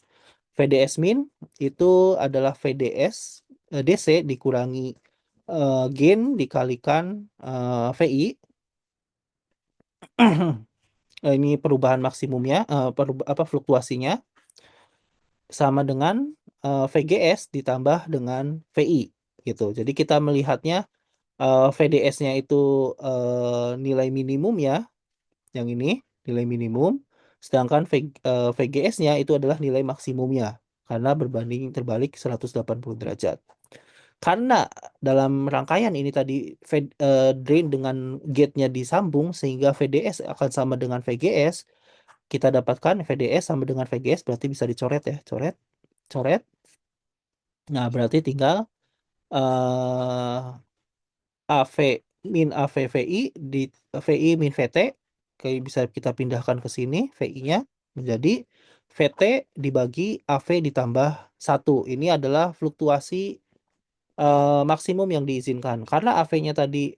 VDS min itu adalah VDS DC dikurangi gain dikalikan VI. Ini perubahan maksimumnya, fluktuasinya sama dengan VGS ditambah dengan VI gitu. Jadi kita melihatnya VDS-nya itu nilai minimum ya, yang ini nilai minimum, sedangkan VGS-nya itu adalah nilai maksimumnya karena berbanding terbalik 180 derajat. Karena dalam rangkaian ini tadi drain dengan gate-nya disambung sehingga VDS akan sama dengan VGS, kita dapatkan VDS sama dengan VGS berarti bisa dicoret ya, coret, coret. Nah, berarti tinggal AV min AVVI di VI min VT, kayak bisa kita pindahkan ke sini VI-nya menjadi VT dibagi AV ditambah 1. Ini adalah fluktuasi maksimum yang diizinkan. Karena AV-nya tadi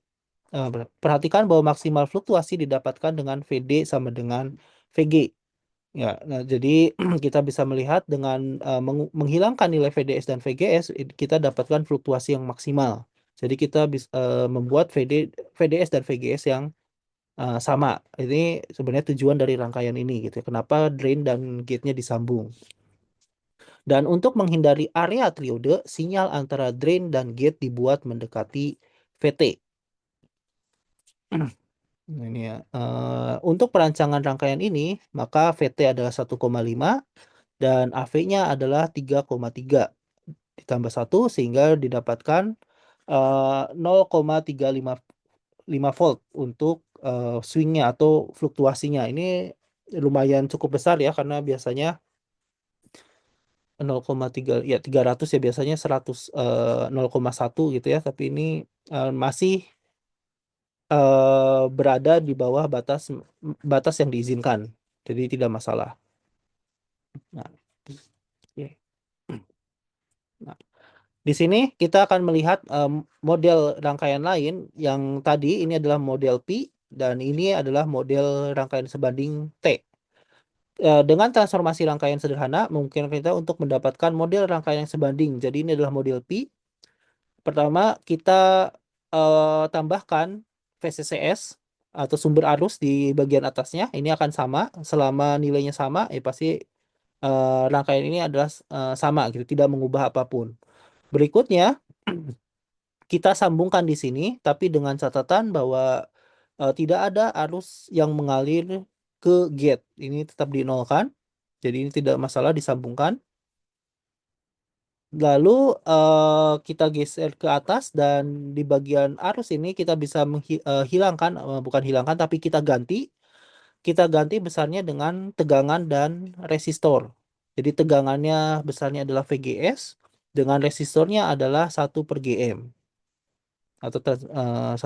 perhatikan bahwa maksimal fluktuasi didapatkan dengan VD sama dengan VG. Ya, nah jadi kita bisa melihat dengan menghilangkan nilai VDS dan VGS, kita dapatkan fluktuasi yang maksimal. Jadi kita bisa membuat VDS dan VGS yang sama. Ini sebenarnya tujuan dari rangkaian ini gitu. Kenapa drain dan gate-nya disambung? Dan untuk menghindari area triode, sinyal antara drain dan gate dibuat mendekati VT. Nah, ini ya. Untuk perancangan rangkaian ini, maka VT adalah 1,5 dan AV-nya adalah 3,3 ditambah 1 sehingga didapatkan 0,355 volt untuk swingnya atau fluktuasinya. Ini lumayan cukup besar ya, karena biasanya 0,3 ya 300 ya, biasanya 100 0,1 gitu ya, tapi ini masih berada di bawah batas batas yang diizinkan, jadi tidak masalah. Nah, oke. Nah, di sini kita akan melihat model rangkaian lain yang tadi ini adalah model P dan ini adalah model rangkaian sebanding T. Dengan transformasi rangkaian sederhana mungkin kita untuk mendapatkan model rangkaian yang sebanding. Jadi ini adalah model P. Pertama kita tambahkan VCCS atau sumber arus di bagian atasnya ini akan sama. Selama nilainya sama, pasti rangkaian ini adalah sama gitu, tidak mengubah apapun. Berikutnya, kita sambungkan di sini, tapi dengan catatan bahwa tidak ada arus yang mengalir ke gate. Ini tetap dinolkan. Jadi ini tidak masalah disambungkan. Lalu kita geser ke atas dan di bagian arus ini kita bisa hilangkan, bukan hilangkan, tapi kita ganti. Kita ganti besarnya dengan tegangan dan resistor. Jadi tegangannya besarnya adalah VGS, dengan resistornya adalah 1/GM. Atau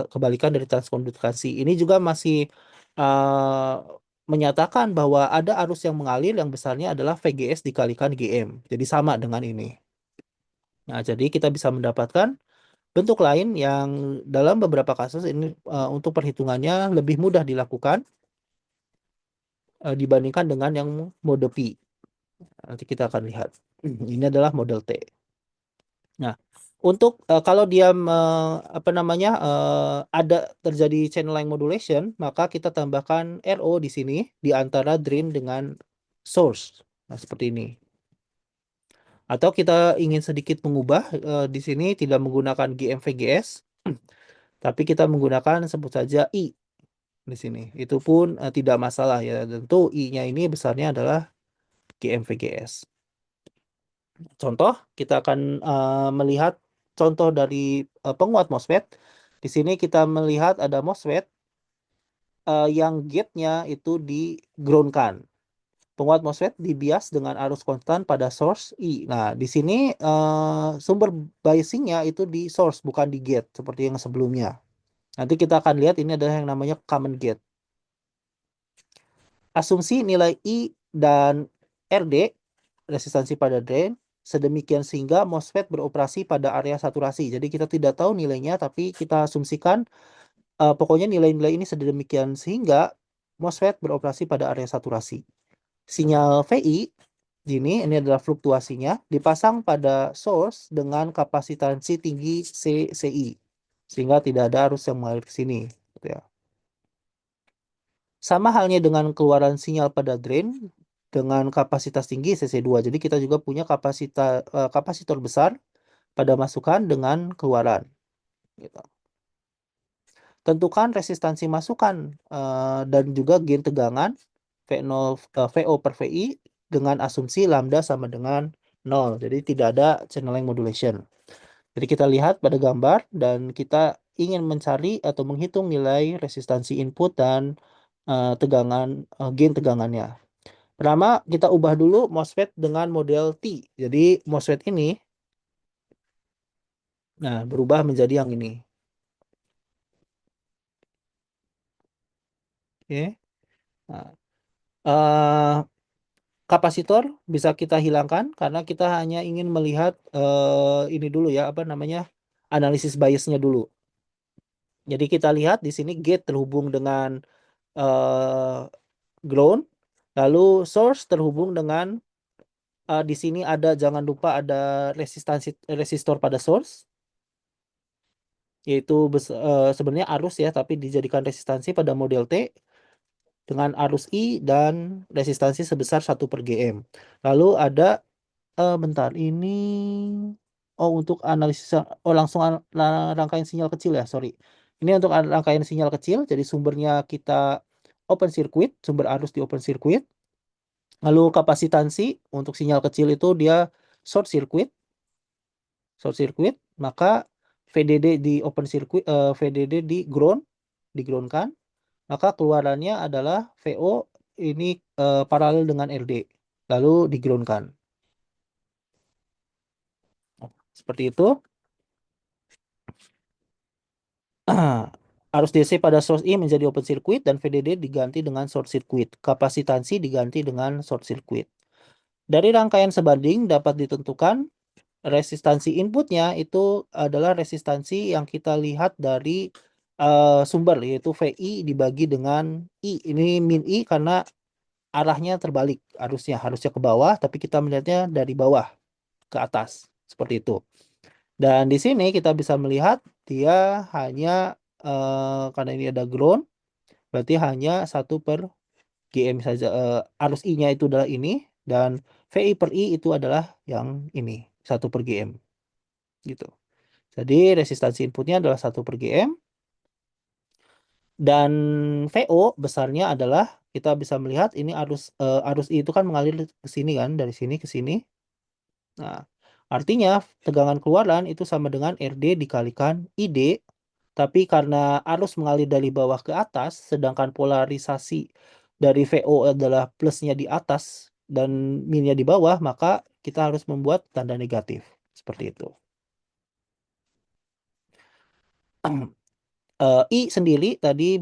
kebalikan dari transkondukasi. Ini juga masih uh, menyatakan bahwa ada arus yang mengalir yang besarnya adalah VGS dikalikan GM. Jadi sama dengan ini. Nah, jadi kita bisa mendapatkan bentuk lain yang dalam beberapa kasus ini untuk perhitungannya lebih mudah dilakukan dibandingkan dengan yang mode P. Nanti kita akan lihat. Ini adalah model T. Nah, untuk kalau dia apa namanya ada terjadi channel line modulation, maka kita tambahkan RO di sini di antara drain dengan source. Nah, seperti ini. Atau kita ingin sedikit mengubah di sini tidak menggunakan GMVGS, tapi kita menggunakan sebut saja I di sini. Itu pun tidak masalah ya. Tentu I-nya ini besarnya adalah GMVGS. Contoh, kita akan melihat contoh dari penguat MOSFET. Di sini kita melihat ada MOSFET yang gate-nya itu di-ground-kan. Penguat MOSFET dibias dengan arus konstan pada source I. Nah, di sini sumber biasing-nya itu di source, bukan di gate, seperti yang sebelumnya. Nanti kita akan lihat ini adalah yang namanya common gate. Asumsi nilai I dan RD, resistansi pada drain, sedemikian sehingga MOSFET beroperasi pada area saturasi. Jadi kita tidak tahu nilainya, tapi kita asumsikan pokoknya nilai-nilai ini sedemikian sehingga MOSFET beroperasi pada area saturasi. Sinyal VI, ini adalah fluktuasinya, dipasang pada source dengan kapasitansi tinggi CCI. Sehingga tidak ada arus yang mengalir ke sini. Gitu ya. Sama halnya dengan keluaran sinyal pada drain dengan kapasitas tinggi CC2. Jadi kita juga punya kapasitor besar pada masukan dengan keluaran. Gitu. Tentukan resistansi masukan dan juga gain tegangan V0, VO per VI dengan asumsi lambda sama dengan 0. Jadi tidak ada channeling modulation. Jadi kita lihat pada gambar dan kita ingin mencari atau menghitung nilai resistansi input dan tegangan gain tegangannya. Pertama, kita ubah dulu MOSFET dengan model T. Jadi MOSFET ini berubah menjadi yang ini. Oke. Nah, kapasitor bisa kita hilangkan karena kita hanya ingin melihat ini dulu ya, apa namanya, analisis biasnya dulu. Jadi kita lihat di sini gate terhubung dengan ground, lalu source terhubung dengan di sini ada, jangan lupa ada resistor pada source, yaitu sebenarnya arus ya, tapi dijadikan resistansi pada model T dengan arus I dan resistansi sebesar 1/GM. Lalu ada bentar ini, untuk analisis, langsung rangkaian sinyal kecil ya, sorry. Ini untuk rangkaian sinyal kecil, jadi sumbernya kita open circuit, sumber arus di open circuit. Lalu kapasitansi untuk sinyal kecil itu dia short circuit, maka VDD di open circuit, VDD di ground-kan, maka keluarannya adalah VO ini paralel dengan RD, lalu di ground-kan. Seperti itu. Arus DC pada source I menjadi open circuit dan VDD diganti dengan short circuit. Kapasitansi diganti dengan short circuit. Dari rangkaian sebanding dapat ditentukan resistansi inputnya itu adalah resistansi yang kita lihat dari sumber, yaitu VI dibagi dengan I. Ini min I karena arahnya terbalik, harusnya ke bawah, tapi kita melihatnya dari bawah ke atas. Seperti itu. Dan di sini kita bisa melihat dia hanya karena ini ada ground, berarti hanya 1/GM saja. Arus I-nya itu adalah ini, dan VI per I itu adalah yang ini, 1/GM. Gitu. Jadi resistansi inputnya adalah 1/GM, dan VO besarnya adalah, kita bisa melihat ini arus I itu kan mengalir ke sini kan, dari sini ke sini. Nah, artinya tegangan keluaran itu sama dengan RD dikalikan ID, tapi karena arus mengalir dari bawah ke atas, sedangkan polarisasi dari VO adalah plusnya di atas dan minusnya di bawah, maka kita harus membuat tanda negatif. Seperti itu. I sendiri tadi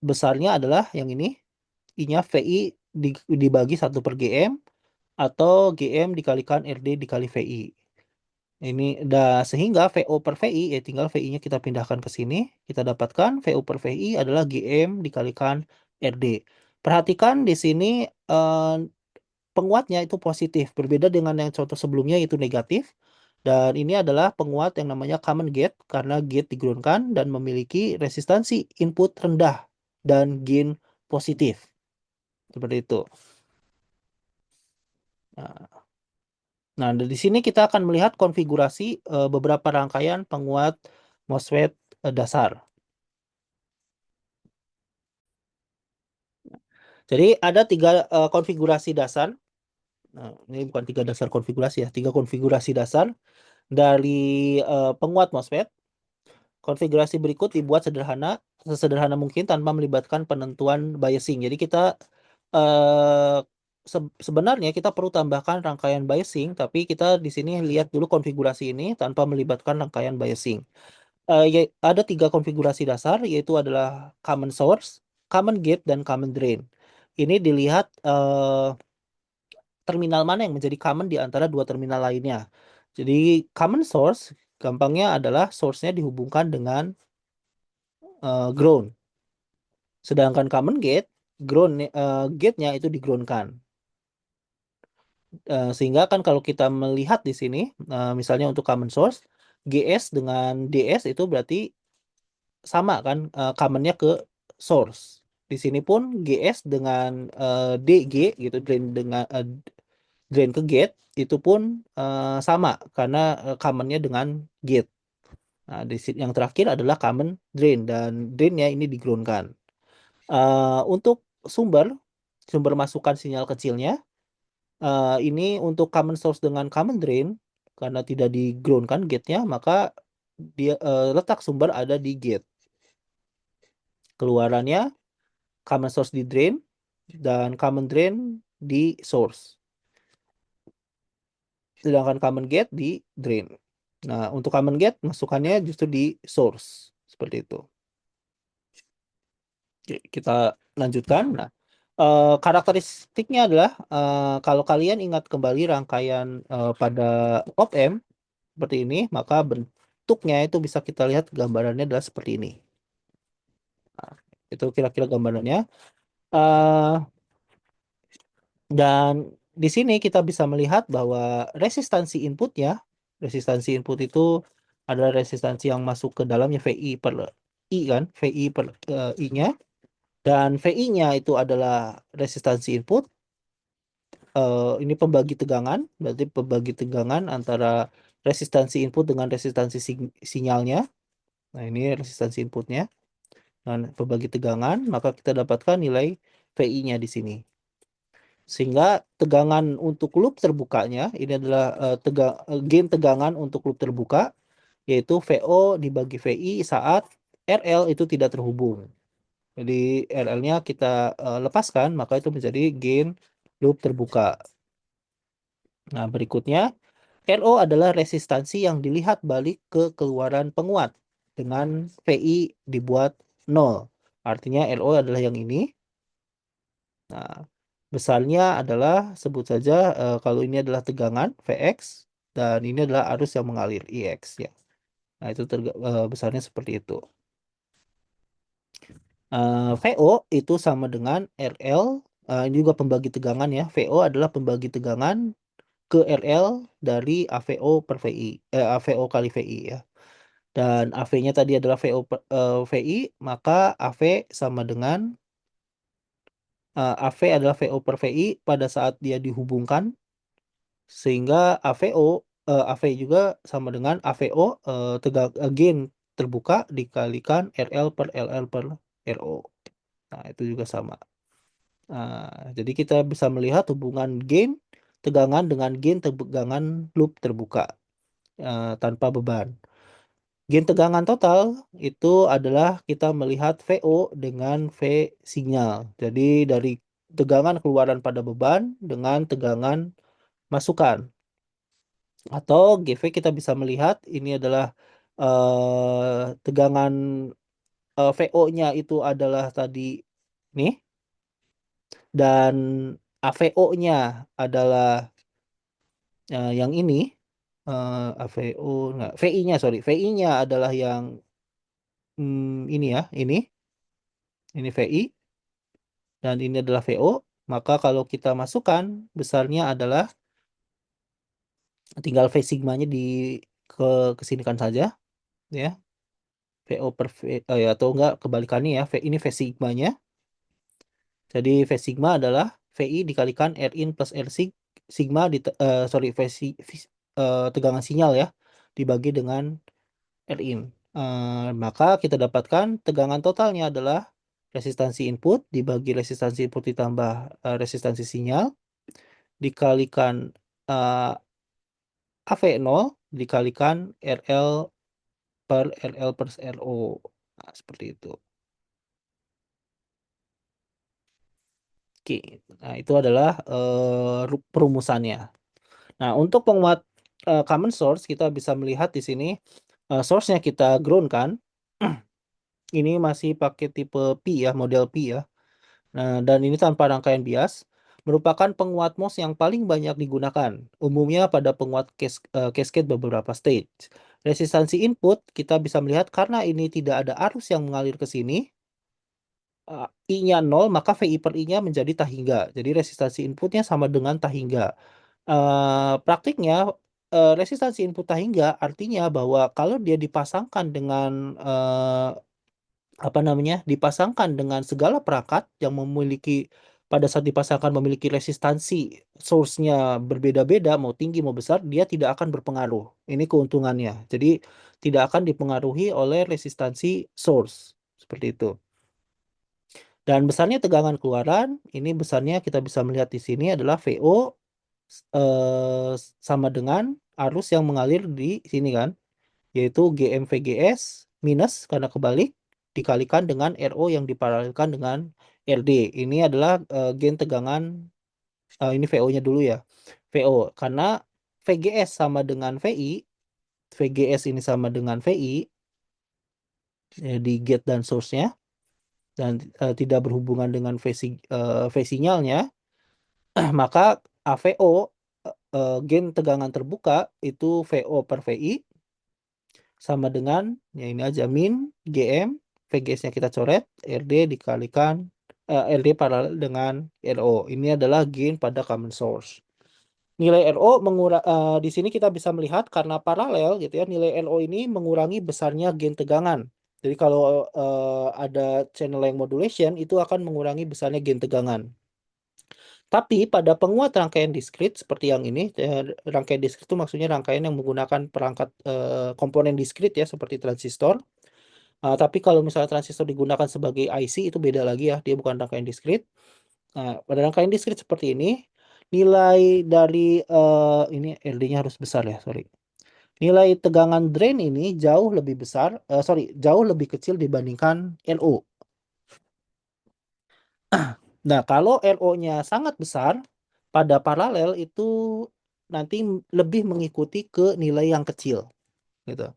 besarnya adalah yang ini. I-nya VI dibagi 1/GM, atau GM dikalikan RD dikali VI. Ini sehingga VO per VI, ya tinggal VI-nya kita pindahkan ke sini, kita dapatkan VO per VI adalah GM dikalikan RD. Perhatikan di sini penguatnya itu positif, berbeda dengan yang contoh sebelumnya itu negatif. Dan ini adalah penguat yang namanya common gate, karena gate digroundkan dan memiliki resistansi input rendah dan gain positif. Seperti itu. Nah, di sini kita akan melihat konfigurasi beberapa rangkaian penguat MOSFET dasar. Jadi ada 3 konfigurasi dasar. Nah, ini bukan 3 dasar konfigurasi ya, 3 konfigurasi dasar dari penguat MOSFET. Konfigurasi berikut dibuat sesederhana mungkin tanpa melibatkan penentuan biasing. Jadi kita eh, sebenarnya kita perlu tambahkan rangkaian biasing, tapi kita di sini lihat dulu konfigurasi ini tanpa melibatkan rangkaian biasing. Ada 3 konfigurasi dasar, yaitu adalah common source, common gate, dan common drain. Ini dilihat terminal mana yang menjadi common di antara 2 terminal lainnya. Jadi common source gampangnya adalah source-nya dihubungkan dengan ground. Sedangkan common gate, gate-nya itu di-ground-kan. Sehingga kan kalau kita melihat di sini, misalnya untuk common source, GS dengan DS itu berarti sama kan, common-nya ke source. Di sini pun GS dengan DG gitu, drain ke gate itu pun sama karena common-nya dengan gate. Nah, yang terakhir adalah common drain, dan drain-nya ini di-ground-kan. Untuk sumber sumber masukan sinyal kecilnya, ini untuk common source dengan common drain, karena tidak di-ground kan gate-nya, maka dia letak sumber ada di gate. Keluarannya common source di drain dan common drain di source. Sedangkan common gate di drain. Nah, untuk common gate masukannya justru di source. Seperti itu. Oke, kita lanjutkan. Nah, karakteristiknya adalah kalau kalian ingat kembali rangkaian pada op-amp seperti ini, maka bentuknya itu bisa kita lihat gambarannya adalah seperti ini. Nah, itu kira-kira gambarannya. Eh, dan di sini kita bisa melihat bahwa resistansi input itu adalah resistansi yang masuk ke dalamnya VI per I kan, VI per I-nya. Dan VI-nya itu adalah resistansi input. Ini pembagi tegangan, berarti pembagi tegangan antara resistansi input dengan resistansi sinyalnya. Nah, ini resistansi inputnya. Dan pembagi tegangan, maka kita dapatkan nilai VI-nya di sini. Sehingga tegangan untuk loop terbukanya, ini adalah gain tegangan untuk loop terbuka, yaitu VO dibagi VI saat RL itu tidak terhubung. Jadi RL-nya kita lepaskan, maka itu menjadi gain loop terbuka. Nah, berikutnya, RO adalah resistansi yang dilihat balik ke keluaran penguat dengan VI dibuat 0. Artinya RO adalah yang ini. Nah, besarnya adalah sebut saja kalau ini adalah tegangan Vx dan ini adalah arus yang mengalir Ix ya. Nah, itu besarnya seperti itu. VO itu sama dengan RL, ini juga pembagi tegangan ya. VO adalah pembagi tegangan ke RL dari AVO per VI, AVO kali VI ya. dan AV-nya tadi adalah VI, maka AV sama dengan AV adalah VO per VI pada saat dia dihubungkan, sehingga AV juga sama dengan AVO, gain terbuka dikalikan RL per LL per RO. Nah, itu juga sama. Jadi kita bisa melihat hubungan gain tegangan dengan gain tegangan loop terbuka tanpa beban. Gain tegangan total itu adalah kita melihat VO dengan V sinyal. Jadi dari tegangan keluaran pada beban dengan tegangan masukan. Atau GV kita bisa melihat ini adalah tegangan VO-nya itu adalah tadi nih, dan AVO-nya adalah yang ini, AVO enggak, VI-nya sorry, VI-nya adalah yang ini ya, ini VI dan ini adalah VO. Maka kalau kita masukkan besarnya adalah tinggal V sigmanya ke kesinikan saja ya, VO per V, ya, atau enggak kebalikannya ya, ini V sigmanya. Jadi V sigma adalah VI dikalikan R in plus R sigma sorry tegangan sinyal ya dibagi dengan R in. Maka kita dapatkan tegangan totalnya adalah resistansi input dibagi resistansi input ditambah resistansi sinyal dikalikan AV0 dikalikan RL per RL per RO. Nah, seperti itu. Oke, nah itu adalah perumusannya. Nah, untuk penguat common source kita bisa melihat di sini source-nya kita ground kan. Ini masih pakai tipe P ya, model P ya. Nah, dan ini tanpa rangkaian bias merupakan penguat MOS yang paling banyak digunakan, umumnya pada penguat cascade beberapa stage. Resistansi input kita bisa melihat karena ini tidak ada arus yang mengalir ke sini, I-nya 0, maka VI per I-nya menjadi tahingga. Jadi resistansi inputnya sama dengan tahingga. Praktiknya resistansi input tahingga artinya bahwa kalau dia dipasangkan dengan dipasangkan dengan segala perangkat yang memiliki pada saat dipasangkan memiliki resistansi source-nya berbeda-beda, mau tinggi mau besar, dia tidak akan berpengaruh. Ini keuntungannya. Jadi tidak akan dipengaruhi oleh resistansi source seperti itu. Dan besarnya tegangan keluaran, ini besarnya kita bisa melihat di sini adalah VO sama dengan arus yang mengalir di sini kan, yaitu GM/VGS minus karena kebalik dikalikan dengan RO yang diparalelkan dengan RD. Ini adalah gain tegangan, ini VO-nya dulu ya. VO karena VGS sama dengan VI, VGS ini sama dengan VI di gate dan source-nya dan tidak berhubungan dengan V sinyalnya, maka AVO gain tegangan terbuka itu VO per VI sama dengan ya ini aja min GM, VGS-nya kita coret, RD dikalikan RD paralel dengan RO. Ini adalah gain pada common source. Nilai RO di sini kita bisa melihat karena paralel gitu ya, nilai RO ini mengurangi besarnya gain tegangan. Jadi kalau ada channel yang modulation itu akan mengurangi besarnya gain tegangan. Tapi pada penguat rangkaian diskrit seperti yang ini, rangkaian diskrit itu maksudnya rangkaian yang menggunakan perangkat komponen diskrit ya seperti transistor. Tapi kalau misalnya transistor digunakan sebagai IC itu beda lagi ya, dia bukan rangkaian diskrit. Nah, pada rangkaian diskrit seperti ini, nilai dari ini LD-nya harus besar ya, sorry. Nilai tegangan drain ini jauh lebih besar, jauh lebih kecil dibandingkan LO. Nah, kalau RO-nya sangat besar, pada paralel itu nanti lebih mengikuti ke nilai yang kecil, gitu.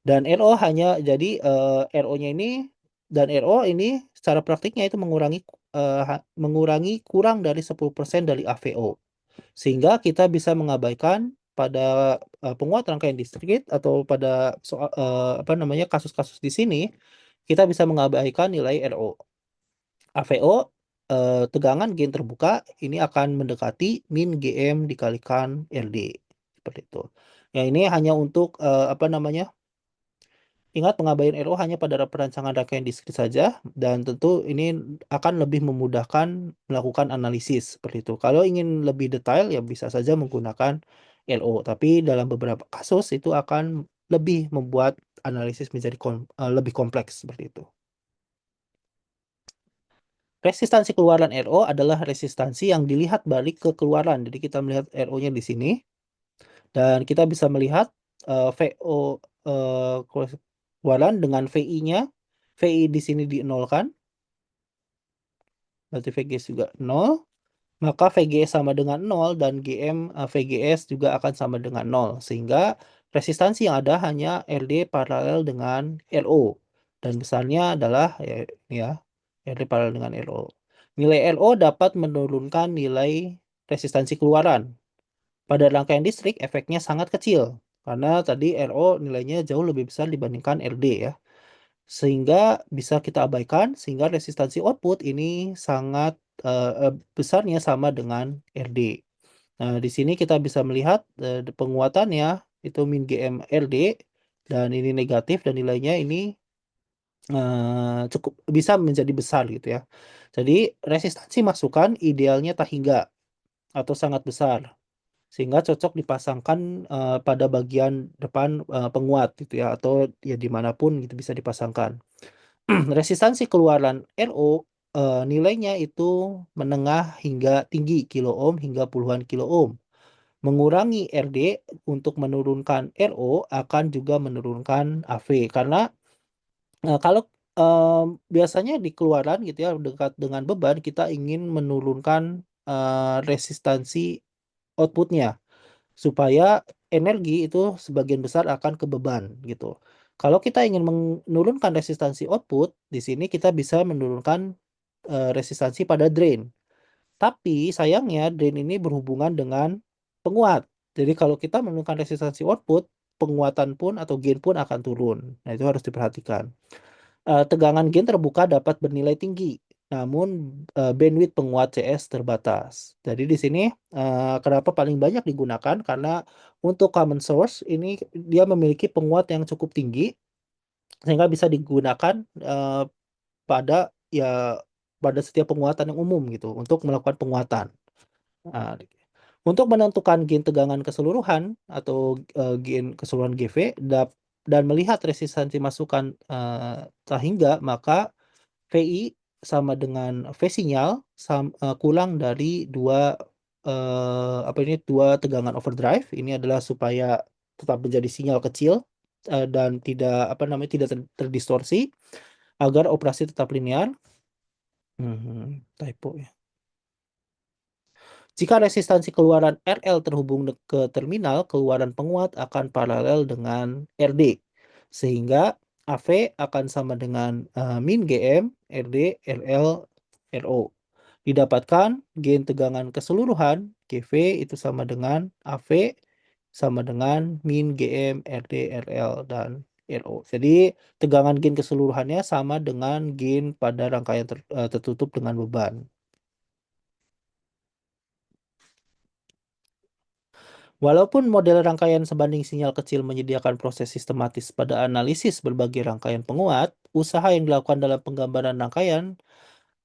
Dan RO hanya jadi RO-nya ini dan RO ini secara praktiknya itu mengurangi kurang dari 10% dari AVO. Sehingga kita bisa mengabaikan pada penguat rangkaian distrik atau pada soal kasus-kasus di sini kita bisa mengabaikan nilai RO. AVO tegangan gain terbuka ini akan mendekati min GM dikalikan RD seperti itu. Ya ini hanya untuk Ingat pengabaian RO hanya pada perancangan rangkaian diskrit saja dan tentu ini akan lebih memudahkan melakukan analisis seperti itu. Kalau ingin lebih detail ya bisa saja menggunakan LO, tapi dalam beberapa kasus itu akan lebih membuat analisis menjadi lebih kompleks seperti itu. Resistansi keluaran RO adalah resistansi yang dilihat balik ke keluaran. Jadi kita melihat RO-nya di sini dan kita bisa melihat VO keluaran dengan VI-nya. VI di sini dinolkan, berarti VGS juga 0. Maka VGS sama dengan 0 dan GM VGS juga akan sama dengan 0. Sehingga resistansi yang ada hanya RD paralel dengan RO. Dan besarnya adalah ya RD paralel dengan RO. Nilai RO dapat menurunkan nilai resistansi keluaran. Pada rangkaian listrik efeknya sangat kecil. Karena tadi RO nilainya jauh lebih besar dibandingkan RD ya. Sehingga bisa kita abaikan, sehingga resistansi output ini sangat besarnya sama dengan RD. Nah, di sini kita bisa melihat penguatannya itu min GM RD dan ini negatif dan nilainya ini cukup bisa menjadi besar gitu ya. Jadi resistansi masukan idealnya tak hingga atau sangat besar sehingga cocok dipasangkan pada bagian depan penguat gitu ya atau ya dimanapun gitu bisa dipasangkan. Resistansi keluaran RO nilainya itu menengah hingga tinggi kilo ohm hingga puluhan kilo ohm. Mengurangi RD untuk menurunkan RO akan juga menurunkan AV karena kalau biasanya di keluaran gitu ya dekat dengan beban kita ingin menurunkan resistansi outputnya supaya energi itu sebagian besar akan ke beban gitu. Kalau kita ingin menurunkan resistansi output, di sini kita bisa menurunkan resistansi pada drain. Tapi sayangnya drain ini berhubungan dengan penguat. Jadi kalau kita menurunkan resistansi output, penguatan pun atau gain pun akan turun. Nah, itu harus diperhatikan. Tegangan gain terbuka dapat bernilai tinggi, namun bandwidth penguat CS terbatas. Jadi di sini kenapa paling banyak digunakan karena untuk common source ini dia memiliki penguat yang cukup tinggi sehingga bisa digunakan pada ya pada setiap penguatan yang umum gitu untuk melakukan penguatan. Nah, untuk menentukan gain tegangan keseluruhan atau gain keseluruhan GV dan melihat resistansi masukan sehingga maka VI sama dengan V sinyal kurang dari apa ini dua tegangan overdrive. Ini adalah supaya tetap menjadi sinyal kecil dan tidak apa namanya tidak terdistorsi agar operasi tetap linear. Typo ya. Jika resistansi keluaran RL terhubung ke terminal, keluaran penguat akan paralel dengan RD. Sehingga AV akan sama dengan min GM, RD, RL, RO. Didapatkan gain tegangan keseluruhan, GV itu sama dengan AV, sama dengan min GM, RD, RL, dan RO. Jadi tegangan gain keseluruhannya sama dengan gain pada rangkaian tertutup dengan beban. Walaupun model rangkaian sebanding sinyal kecil menyediakan proses sistematis pada analisis berbagai rangkaian penguat, usaha yang dilakukan dalam penggambaran rangkaian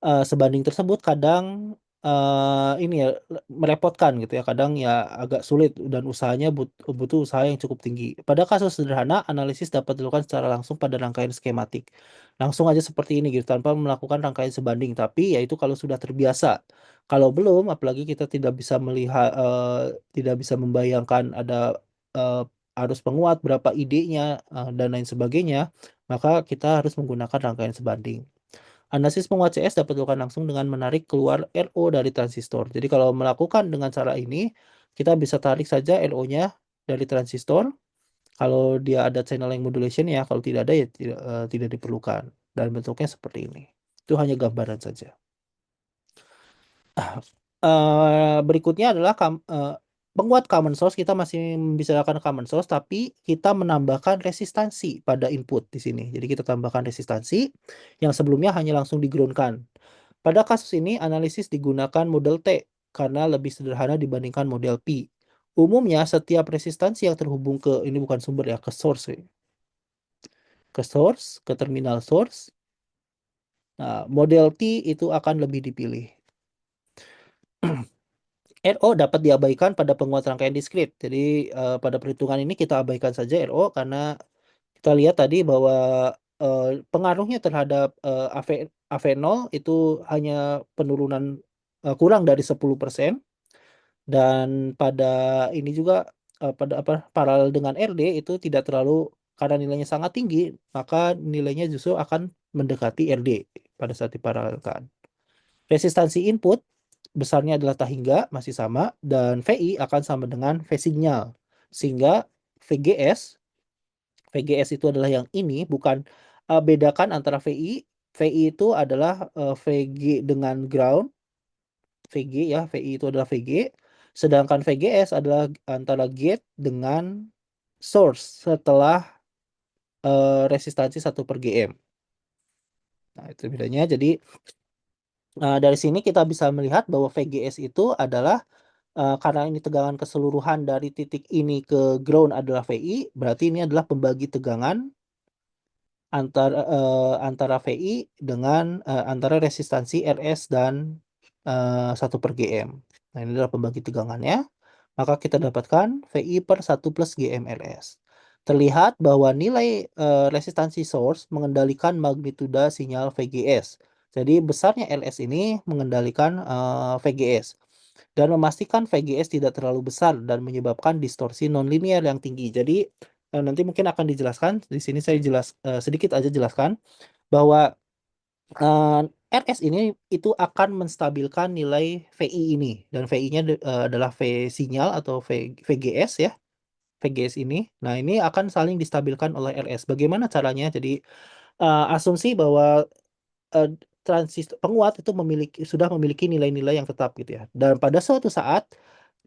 sebanding tersebut kadang ini ya merepotkan gitu ya, kadang ya agak sulit dan usahanya butuh usaha yang cukup tinggi. Pada kasus sederhana, analisis dapat dilakukan secara langsung pada rangkaian skematik. Langsung aja seperti ini gitu tanpa melakukan rangkaian sebanding, tapi yaitu kalau sudah terbiasa. Kalau belum, apalagi kita tidak bisa melihat tidak bisa membayangkan ada eh, arus penguat, berapa idenya dan lain sebagainya, maka kita harus menggunakan rangkaian sebanding. Analisis penguat CS dapat dilakukan langsung dengan menarik keluar RO dari transistor. Jadi kalau melakukan dengan cara ini, kita bisa tarik saja RO-nya dari transistor. Kalau dia ada channel yang modulation ya, kalau tidak ada ya tidak diperlukan. Dan bentuknya seperti ini. Itu hanya gambaran saja. Berikutnya adalah penguat common source. Kita masih membicarakan common source, tapi kita menambahkan resistansi pada input di sini. Jadi kita tambahkan resistansi yang sebelumnya hanya langsung di-ground-kan. Pada kasus ini, analisis digunakan model T karena lebih sederhana dibandingkan model P. Umumnya, setiap resistansi yang terhubung ke, ini bukan sumber ya, ke source. ke source, ke terminal source. Nah, model T itu akan lebih dipilih. RO dapat diabaikan pada penguat rangkaian diskrit. Jadi pada perhitungan ini kita abaikan saja RO karena kita lihat tadi bahwa pengaruhnya terhadap AV0 itu hanya penurunan kurang dari 10%. Dan pada ini juga pada apa paralel dengan RD itu tidak terlalu, karena nilainya sangat tinggi, maka nilainya justru akan mendekati RD pada saat diparalelkan. Resistansi input besarnya adalah tahingga masih sama, dan VI akan sama dengan V signal, sehingga VGS VGS itu adalah yang ini, bukan bedakan antara VI. VI itu adalah VG dengan ground, VG ya, VI itu adalah VG, sedangkan VGS adalah antara gate dengan source setelah resistansi 1 per GM. Nah, itu bedanya. Jadi dari sini kita bisa melihat bahwa VGS itu adalah karena ini tegangan keseluruhan dari titik ini ke ground adalah VI, berarti ini adalah pembagi tegangan antara VI dengan antara resistansi RS dan 1 per GM. Nah, ini adalah pembagi tegangannya. Maka kita dapatkan VI per 1 plus GM RS. Terlihat bahwa nilai resistansi source mengendalikan magnituda sinyal VGS. Jadi besarnya LS ini mengendalikan VGS. Dan memastikan VGS tidak terlalu besar dan menyebabkan distorsi nonlinear yang tinggi. Jadi nanti mungkin akan dijelaskan. Di sini saya sedikit aja jelaskan bahwa eh, RS ini itu akan menstabilkan nilai VI ini, dan VI-nya adalah V sinyal atau VGS ya. VGS ini. Nah, ini akan saling distabilkan oleh RS. Bagaimana caranya? Jadi asumsi bahwa eh, transistor penguat itu sudah memiliki nilai-nilai yang tetap gitu ya. Dan pada suatu saat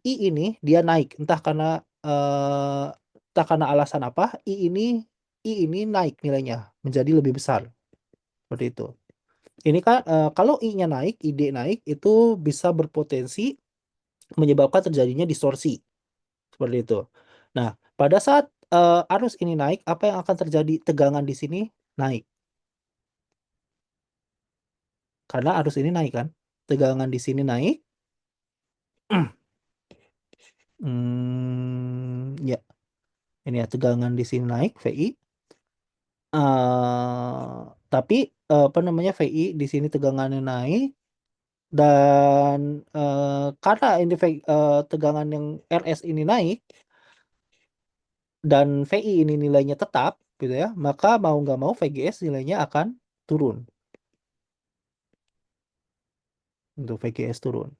I ini dia naik, eh, entah karena alasan apa, I ini naik nilainya menjadi lebih besar seperti itu. Ini kan kalau I-nya naik, ID naik itu bisa berpotensi menyebabkan terjadinya distorsi seperti itu. Nah, pada saat arus ini naik, apa yang akan terjadi? Tegangan di sini naik karena arus ini naik kan. Tegangan di sini naik. Ya, ini ya tegangan di sini naik VI. Tapi apa namanya VI di sini tegangannya naik, dan karena ini tegangan yang RS ini naik dan VI ini nilainya tetap gitu ya, maka mau nggak mau VGS nilainya akan turun. Untuk VGS turun.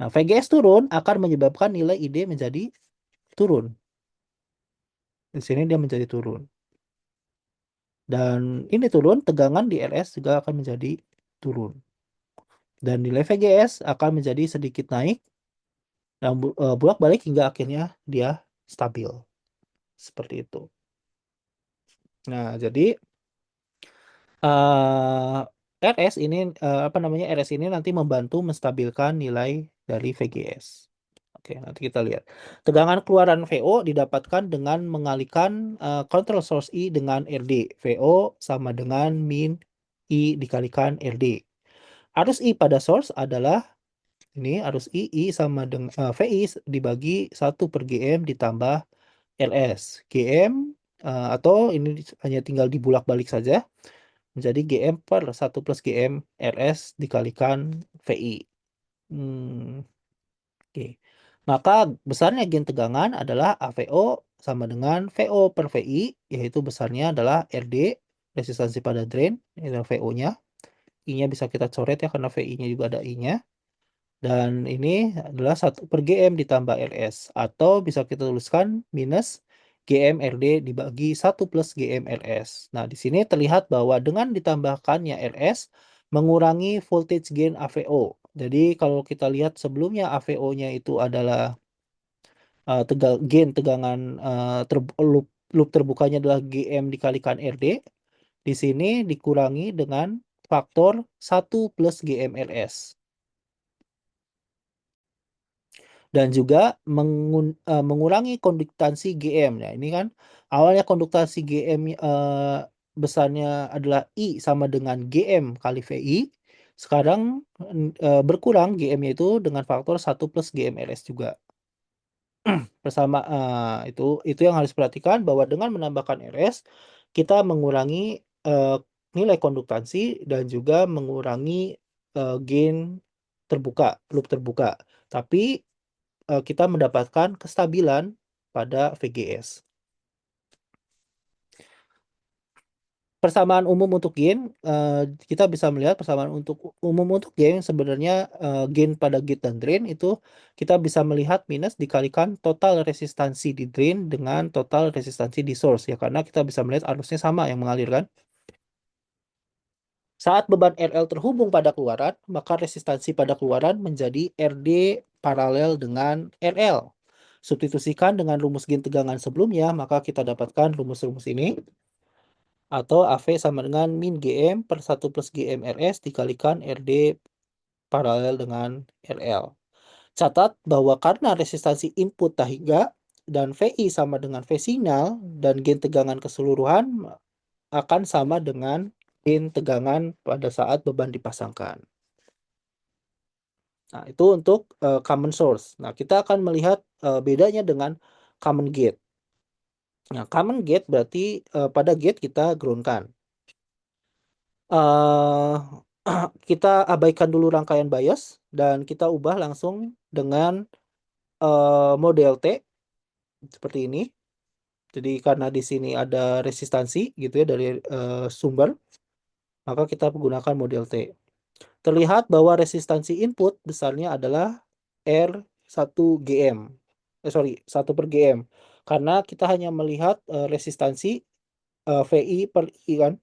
Nah, VGS turun akan menyebabkan nilai ID menjadi turun. Di sini dia menjadi turun. Dan ini turun, tegangan di RS juga akan menjadi turun. Dan nilai VGS akan menjadi sedikit naik dan bolak-balik hingga akhirnya dia stabil. Seperti itu. Nah, jadi RS ini apa namanya RS ini nanti membantu menstabilkan nilai dari VGS. Oke, nanti kita lihat. Tegangan keluaran VO didapatkan dengan mengalihkan control source I dengan RD. VO sama dengan min I dikalikan RD. Arus I pada source adalah ini arus I sama dengan VI dibagi 1 per GM ditambah LS. GM atau ini hanya tinggal dibulak-balik saja menjadi GM per 1 plus GM RS dikalikan VI. Hmm, oke. Maka besarnya gen tegangan adalah AVO sama dengan VO per VI, yaitu besarnya adalah RD, resistansi pada drain, ini adalah VO-nya. I-nya bisa kita coret ya, karena VI-nya juga ada I-nya. Dan ini adalah 1 per GM ditambah RS. Atau bisa kita tuliskan minus GM RD dibagi 1 plus GM RS. Nah, di sini terlihat bahwa dengan ditambahkannya RS mengurangi voltage gain AVO. Jadi kalau kita lihat sebelumnya AVO-nya itu adalah gain tegangan loop terbukanya adalah GM dikalikan RD. Di sini dikurangi dengan faktor 1 plus GM RS. Dan juga mengurangi konduktansi GM. Nah, ini kan awalnya konduktansi GM besarnya adalah I sama dengan GM kali VI, sekarang berkurang GM-nya itu dengan faktor 1 plus GM RS juga. Bersama itu yang harus diperhatikan bahwa dengan menambahkan RS kita mengurangi nilai konduktansi dan juga mengurangi gain terbuka, loop terbuka. Tapi kita mendapatkan kestabilan pada VGS. Persamaan umum untuk gain, kita bisa melihat persamaan untuk umum untuk gain sebenarnya gain pada gate dan drain itu kita bisa melihat minus dikalikan total resistansi di drain dengan total resistansi di source ya, karena kita bisa melihat arusnya sama yang mengalir kan. Saat beban RL terhubung pada keluaran, maka resistansi pada keluaran menjadi RD paralel dengan RL. Substitusikan dengan rumus gain tegangan sebelumnya, maka kita dapatkan rumus-rumus ini. Atau AV sama dengan min GM per 1 plus GM RS dikalikan RD paralel dengan RL. Catat bahwa karena resistansi input Tahiga dan VI sama dengan V signal dan gain tegangan keseluruhan akan sama dengan gain tegangan pada saat beban dipasangkan. Nah, itu untuk common source. Nah, kita akan melihat bedanya dengan common gate. Nah, common gate berarti pada gate kita groundkan. eh kita abaikan dulu rangkaian bias dan kita ubah langsung dengan model T seperti ini. Jadi karena di sini ada resistansi gitu ya dari sumber, maka kita menggunakan model T. Terlihat bahwa resistansi input besarnya adalah R1 GM. Sorry, 1/GM. Karena kita hanya melihat resistansi VI per I kan.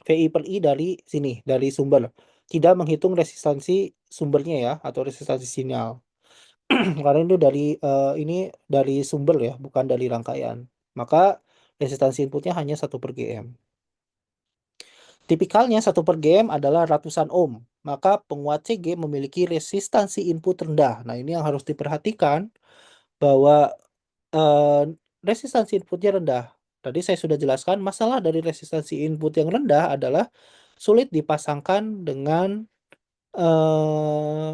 VI per I dari sini, dari sumber. Tidak menghitung resistansi sumbernya ya, atau resistansi sinyal. Karena itu ini dari sumber ya, bukan dari rangkaian. Maka resistansi inputnya hanya 1/GM. Tipikalnya 1/GM adalah ratusan ohm. Maka penguat CG memiliki resistansi input rendah. Nah, ini yang harus diperhatikan bahwa eh, resistansi inputnya rendah. Tadi saya sudah jelaskan masalah dari resistansi input yang rendah adalah sulit dipasangkan dengan eh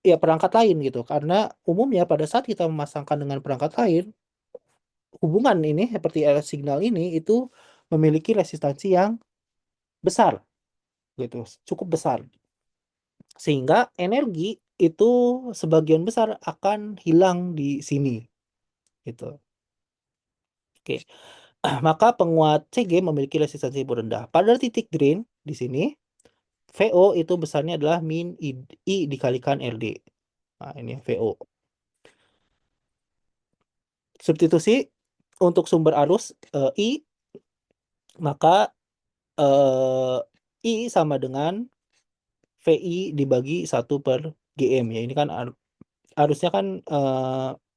ya perangkat lain gitu. Karena umumnya pada saat kita memasangkan dengan perangkat lain, hubungan ini seperti RF signal ini itu memiliki resistansi yang besar gitu, cukup besar. Sehingga energi itu sebagian besar akan hilang di sini gitu. Oke. Maka penguat CG memiliki resistansi yang rendah. Pada titik drain di sini VO itu besarnya adalah min I dikalikan RD. Nah, ini VO. Substitusi untuk sumber arus I, maka I sama dengan VI dibagi 1/GM ya. Ini kan arusnya kan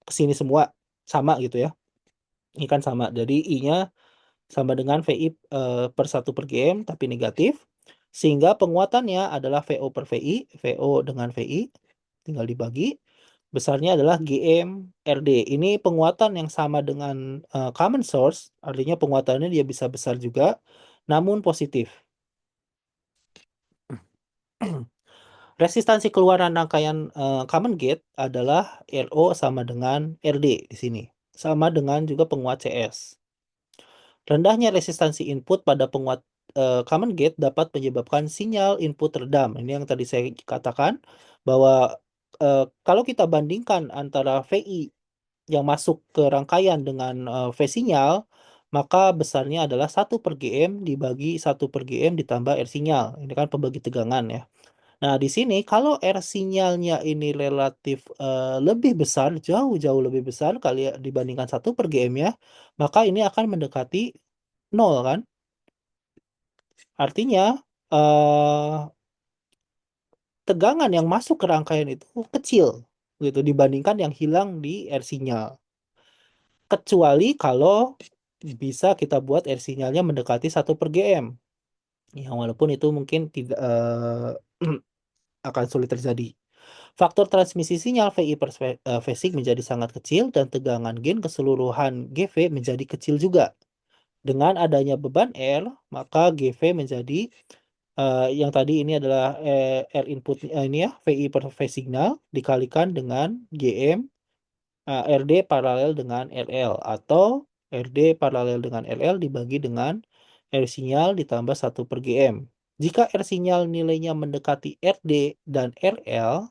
ke sini semua sama gitu ya. Ini kan sama. Jadi I-nya sama dengan VI per 1/GM tapi negatif. Sehingga penguatannya adalah VO per VI, VO dengan VI tinggal dibagi. Besarnya adalah GM RD. Ini penguatan yang sama dengan common source, artinya penguatannya dia bisa besar juga, namun positif. Resistansi keluaran rangkaian common gate adalah RO sama dengan RD di sini. Sama dengan juga penguat CS. Rendahnya resistansi input pada penguat common gate dapat menyebabkan sinyal input redam. Ini yang tadi saya katakan bahwa kalau kita bandingkan antara VI yang masuk ke rangkaian dengan V sinyal, maka besarnya adalah 1/GM dibagi 1/GM ditambah R sinyal. Ini kan pembagi tegangan ya. Nah, di sini kalau R sinyalnya ini relatif lebih besar, jauh-jauh lebih besar kali ya dibandingkan 1/GM ya, maka ini akan mendekati 0 kan? Artinya eh, tegangan yang masuk ke rangkaian itu kecil gitu dibandingkan yang hilang di R sinyal. Kecuali kalau bisa kita buat R sinyalnya mendekati 1/GM. Yang walaupun itu mungkin tidak akan sulit terjadi. Faktor transmisi sinyal VI per phasing menjadi sangat kecil dan tegangan gain keseluruhan GV menjadi kecil juga. Dengan adanya beban R, maka GV menjadi yang tadi ini adalah R input ini ya, VI per phase signal dikalikan dengan GM RD paralel dengan RL atau RD paralel dengan RL dibagi dengan R sinyal ditambah 1/GM. Jika R sinyal nilainya mendekati RD dan RL,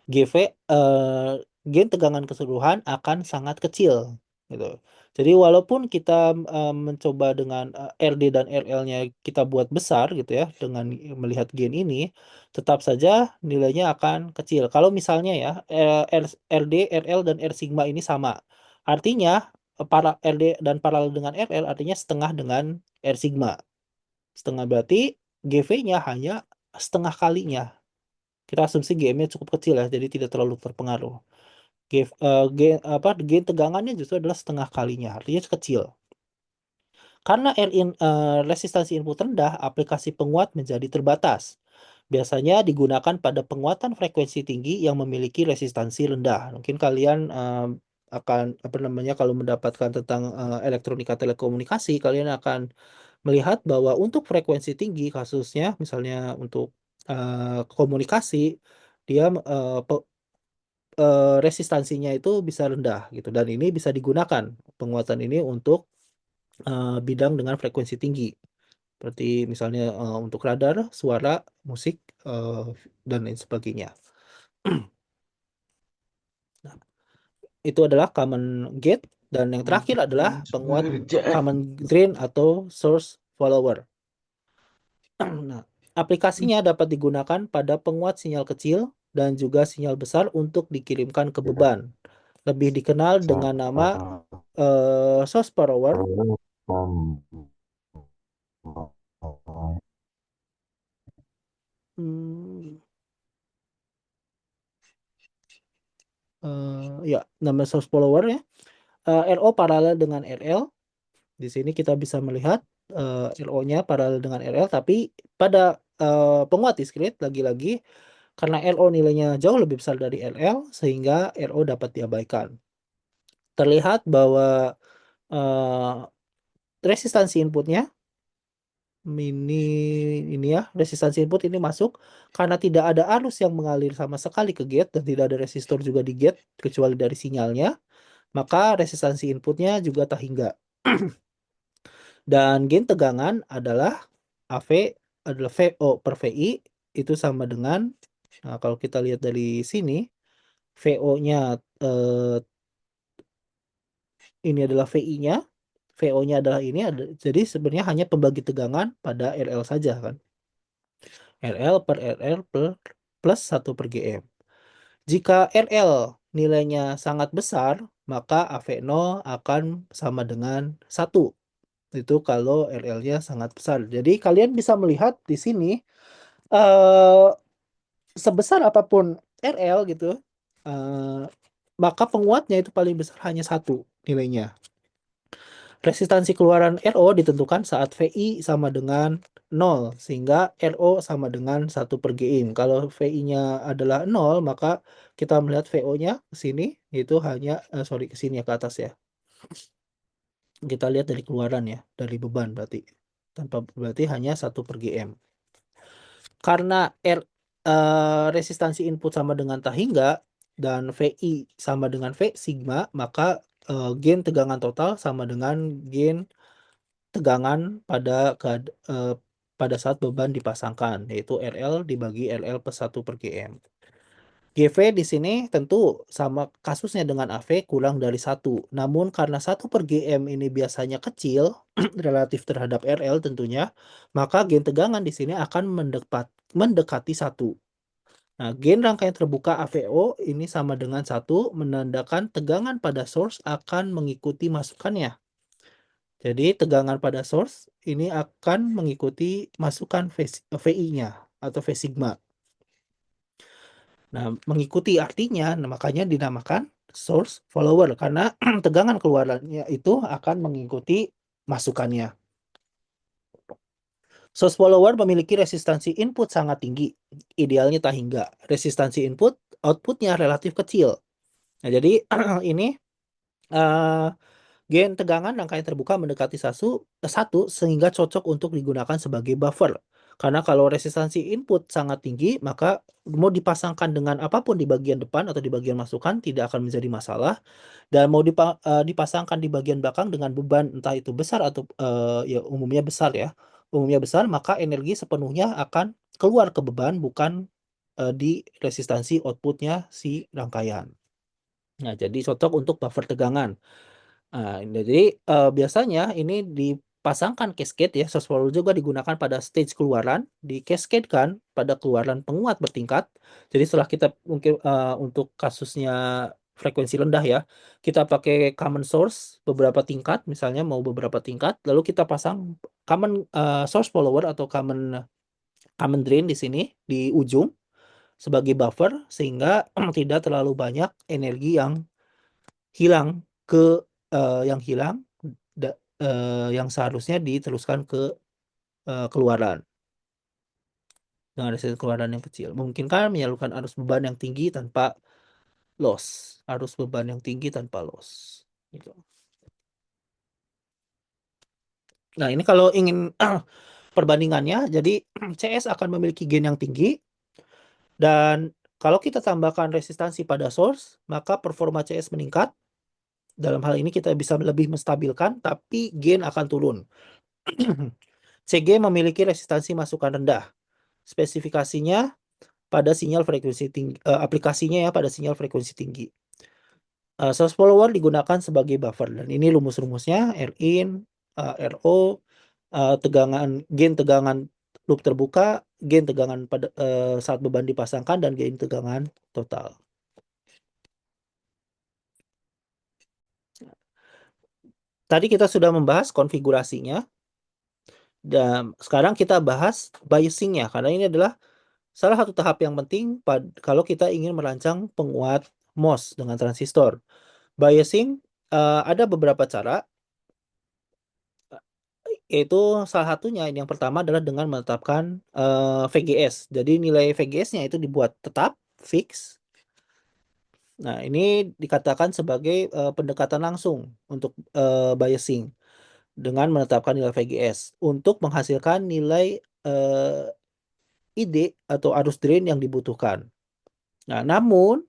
GV gain tegangan keseluruhan akan sangat kecil gitu. Jadi walaupun kita mencoba dengan RD dan RL-nya kita buat besar gitu ya dengan melihat gain ini, tetap saja nilainya akan kecil. Kalau misalnya ya RD, RL dan R sigma ini sama. Artinya para RD dan paralel dengan RL artinya setengah dengan R sigma. Setengah berarti GV-nya hanya setengah kalinya. Kita asumsi GM-nya cukup kecil ya, jadi tidak terlalu terpengaruh. Gain tegangannya justru adalah setengah kalinya, artinya kecil. Karena resistansi input rendah, aplikasi penguat menjadi terbatas. Biasanya digunakan pada penguatan frekuensi tinggi yang memiliki resistansi rendah. Mungkin kalian akan apa namanya kalau mendapatkan tentang elektronika telekomunikasi, kalian akan melihat bahwa untuk frekuensi tinggi kasusnya, misalnya untuk komunikasi, dia resistansinya itu bisa rendah gitu dan ini bisa digunakan penguatan ini untuk bidang dengan frekuensi tinggi seperti misalnya untuk radar, suara, musik dan lain sebagainya. Nah, itu adalah common gate dan yang terakhir adalah penguat common drain atau source follower. Nah, aplikasinya dapat digunakan pada penguat sinyal kecil dan juga sinyal besar untuk dikirimkan ke beban. Lebih dikenal dengan nama source follower. Hmm, ya, nama source follower ya. RO paralel dengan RL. Di sini kita bisa melihat RO-nya paralel dengan RL, tapi pada penguat diskrit lagi-lagi karena RO nilainya jauh lebih besar dari RL, sehingga RO dapat diabaikan. Terlihat bahwa resistansi inputnya ini ya resistansi input ini masuk karena tidak ada arus yang mengalir sama sekali ke gate dan tidak ada resistor juga di gate kecuali dari sinyalnya, maka resistansi inputnya juga tak hingga. Dan gain tegangan adalah AV adalah VO per VI itu sama dengan kalau kita lihat dari sini VO-nya ini adalah VI-nya, VO-nya adalah ini jadi sebenarnya hanya pembagi tegangan pada RL saja kan. RL per RL plus 1/GM. Jika RL nilainya sangat besar, maka AV0 akan sama dengan 1. Itu kalau RL-nya sangat besar. Jadi kalian bisa melihat di sini eh, sebesar apapun RL gitu, eh, maka penguatnya itu paling besar hanya 1 nilainya. Resistansi keluaran RO ditentukan saat VI sama dengan 0, sehingga RO sama dengan 1/GIM. Kalau VI-nya adalah 0, maka kita melihat VO-nya ke sini, itu hanya, ke sini ya, ke atas ya. Kita lihat dari keluaran ya, dari beban berarti. Berarti hanya 1/GM. Karena resistansi input sama dengan tahingga, dan VI sama dengan V sigma, maka gain tegangan total sama dengan gain tegangan pada saat beban dipasangkan, yaitu RL dibagi RL per 1/GM. GV di sini tentu sama kasusnya dengan AV kurang dari 1. Namun karena 1/GM ini biasanya kecil relatif terhadap RL tentunya, maka gain tegangan di sini akan mendekati 1. Nah, gain rangkaian terbuka AVO ini sama dengan 1, menandakan tegangan pada source akan mengikuti masukannya. Jadi tegangan pada source ini akan mengikuti masukan VI-nya atau V sigma. Nah, mengikuti artinya makanya dinamakan source follower karena tegangan keluarannya itu akan mengikuti masukannya. Source follower memiliki resistansi input sangat tinggi, idealnya tak hingga. Resistansi input, outputnya relatif kecil. Nah, jadi ini uh, Gen tegangan rangkaian terbuka mendekati satu sehingga cocok untuk digunakan sebagai buffer. Karena kalau resistansi input sangat tinggi, maka mau dipasangkan dengan apapun di bagian depan atau di bagian masukan tidak akan menjadi masalah. Dan mau dipasangkan di bagian belakang dengan beban entah itu besar atau ya umumnya besar ya. Umumnya besar, maka energi sepenuhnya akan keluar ke beban, bukan di resistansi outputnya si rangkaian. Nah, jadi cocok untuk buffer tegangan. Nah, jadi biasanya ini dipasangkan cascade ya, source follower juga digunakan pada stage keluaran, di cascade kan pada keluaran penguat bertingkat. Jadi setelah kita mungkin untuk kasusnya frekuensi rendah ya, kita pakai common source beberapa tingkat, misalnya mau beberapa tingkat, lalu kita pasang common source follower atau common common drain di sini di ujung sebagai buffer sehingga tidak terlalu banyak energi hilang ke yang hilang yang seharusnya diteruskan ke keluaran dengan resistance keluaran yang kecil. Memungkinkan menyalurkan arus beban yang tinggi tanpa loss. Arus beban yang tinggi tanpa loss. Gitu. Nah, ini kalau ingin perbandingannya, jadi CS akan memiliki gain yang tinggi, dan kalau kita tambahkan resistansi pada source, maka performa CS meningkat. Dalam hal ini kita bisa lebih menstabilkan, tapi gain akan turun. CG memiliki resistansi masukan rendah. Spesifikasinya pada sinyal frekuensi tinggi, aplikasinya ya pada sinyal frekuensi tinggi. Source follower digunakan sebagai buffer, dan ini rumus-rumusnya Rin, Ro, gain tegangan loop terbuka, gain tegangan pada saat beban dipasangkan, dan gain tegangan total. Tadi kita sudah membahas konfigurasinya, dan sekarang kita bahas biasingnya, karena ini adalah salah satu tahap yang penting kalau kita ingin merancang penguat MOS dengan transistor. Biasing ada beberapa cara, yaitu salah satunya yang pertama adalah dengan menetapkan VGS. Jadi nilai VGS-nya itu dibuat tetap, fix. Nah, ini dikatakan sebagai pendekatan langsung untuk biasing dengan menetapkan nilai VGS untuk menghasilkan nilai ID atau arus drain yang dibutuhkan. Nah, namun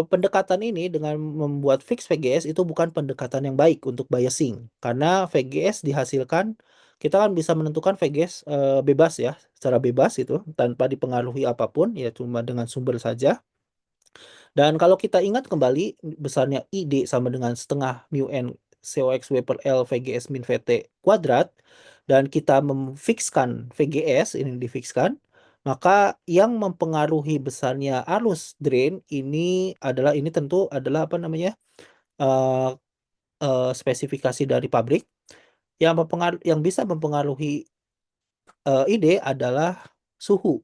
pendekatan ini dengan membuat fix VGS itu bukan pendekatan yang baik untuk biasing, karena VGS dihasilkan, kita kan bisa menentukan VGS bebas ya, secara bebas itu tanpa dipengaruhi apapun ya, cuma dengan sumber saja. Dan kalau kita ingat kembali, besarnya ID sama dengan setengah mu n COX W per L VGS min VT kuadrat, dan kita memfikskan VGS, ini difikskan, maka yang mempengaruhi besarnya arus drain ini tentu adalah apa namanya, eh, spesifikasi dari pabrik. Yang bisa mempengaruhi ID adalah suhu.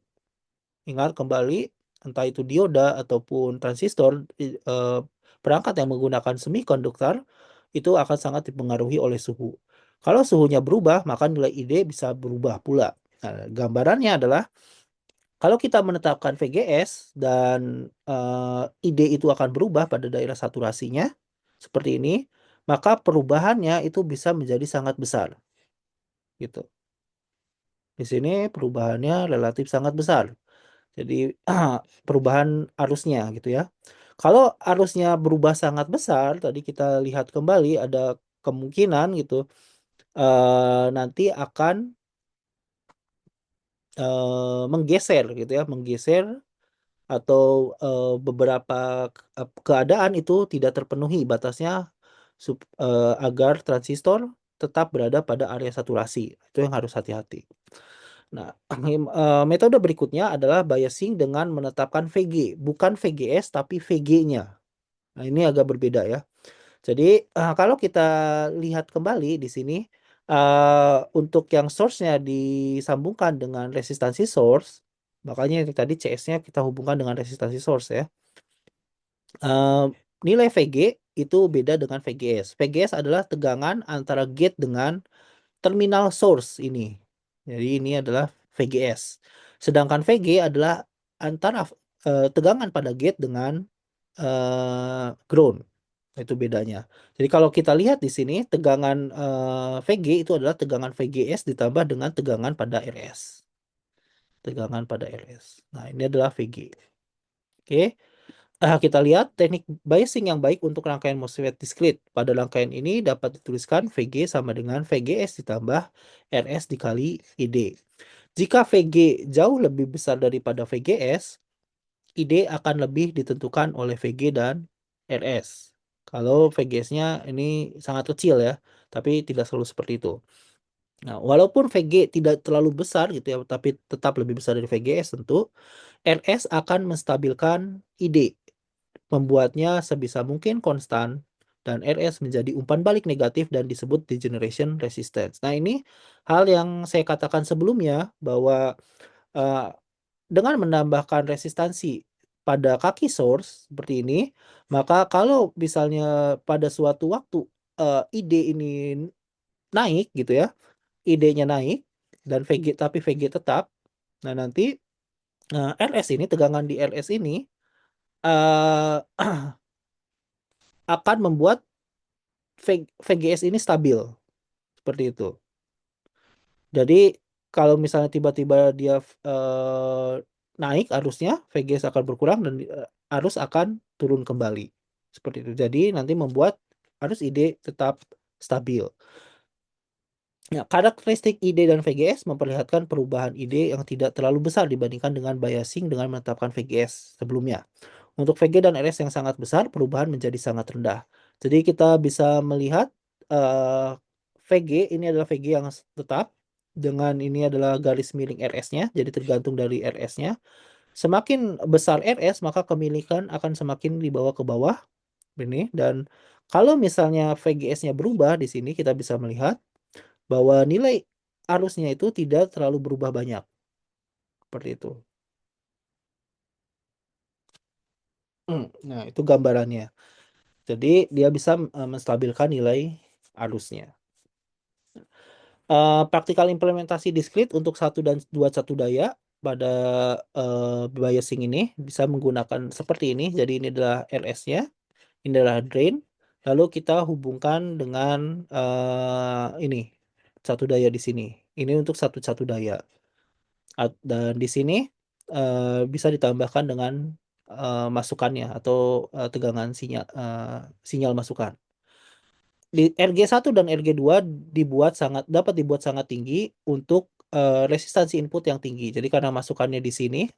Ingat kembali, entah itu dioda ataupun transistor, perangkat yang menggunakan semikonduktor itu akan sangat dipengaruhi oleh suhu. Kalau suhunya berubah, maka nilai ID bisa berubah pula. Nah, gambarannya adalah kalau kita menetapkan VGS dan ID itu akan berubah pada daerah saturasinya seperti ini, maka perubahannya itu bisa menjadi sangat besar. Gitu. Di sini perubahannya relatif sangat besar. Jadi perubahan arusnya gitu ya. Kalau arusnya berubah sangat besar, tadi kita lihat kembali ada kemungkinan gitu nanti akan menggeser gitu ya, menggeser atau beberapa keadaan itu tidak terpenuhi batasnya agar transistor tetap berada pada area saturasi. Itu yang harus hati-hati. Nah, metode berikutnya adalah biasing dengan menetapkan VG, bukan VGS tapi VG-nya. Nah, ini agak berbeda ya. Jadi, kalau kita lihat kembali di sini, untuk yang source-nya disambungkan dengan resistansi source, makanya yang tadi CS-nya kita hubungkan dengan resistansi source ya. Nilai VG itu beda dengan VGS. VGS adalah tegangan antara gate dengan terminal source ini. Jadi ini adalah VGS. Sedangkan VG adalah antara tegangan pada gate dengan ground. Nah, itu bedanya. Jadi kalau kita lihat di sini tegangan VG itu adalah tegangan VGS ditambah dengan tegangan pada RS. Tegangan pada RS. Nah, ini adalah VG. Oke. Kita lihat teknik biasing yang baik untuk rangkaian MOSFET diskrit. Pada rangkaian ini dapat dituliskan VG sama dengan VGS ditambah RS dikali ID. Jika VG jauh lebih besar daripada VGS, ID akan lebih ditentukan oleh VG dan RS. Kalau VGS-nya ini sangat kecil ya, tapi tidak selalu seperti itu. Nah, walaupun VG tidak terlalu besar gitu ya, tapi tetap lebih besar dari VGS tentu, RS akan menstabilkan ID, membuatnya sebisa mungkin konstan, dan RS menjadi umpan balik negatif dan disebut degeneration resistance. Nah, ini hal yang saya katakan sebelumnya bahwa eh, dengan menambahkan resistansi pada kaki source seperti ini, maka kalau misalnya pada suatu waktu ID ini naik gitu ya, ID-nya naik dan VG tapi VG tetap, nah nanti RS ini tegangan di RS ini eh, akan membuat VGS ini stabil seperti itu. Jadi kalau misalnya tiba-tiba dia eh, naik arusnya, VGS akan berkurang dan arus akan turun kembali. Seperti itu. Jadi nanti membuat arus ID tetap stabil. Ya, karakteristik ID dan VGS memperlihatkan perubahan ID yang tidak terlalu besar dibandingkan dengan biasing dengan menetapkan VGS sebelumnya. Untuk VG dan RS yang sangat besar, perubahan menjadi sangat rendah. Jadi kita bisa melihat VG ini adalah VG yang tetap, dengan ini adalah garis miring RS-nya, jadi tergantung dari RS-nya. Semakin besar RS, maka kemilikan akan semakin dibawa ke bawah ini. Dan kalau misalnya VGS-nya berubah di sini, kita bisa melihat bahwa nilai arusnya itu tidak terlalu berubah banyak. Seperti itu. Nah, itu gambarannya. Jadi dia bisa menstabilkan nilai arusnya. Praktikal implementasi diskrit untuk satu dan dua satu daya pada biasing ini bisa menggunakan seperti ini. Jadi ini adalah RS-nya, ini adalah drain. Lalu kita hubungkan dengan ini satu daya di sini. Ini untuk satu daya. Dan di sini bisa ditambahkan dengan masukannya atau tegangan sinyal masukan. Di RG1 dan RG2 dapat dibuat sangat tinggi untuk resistansi input yang tinggi. Jadi karena masukannya di sini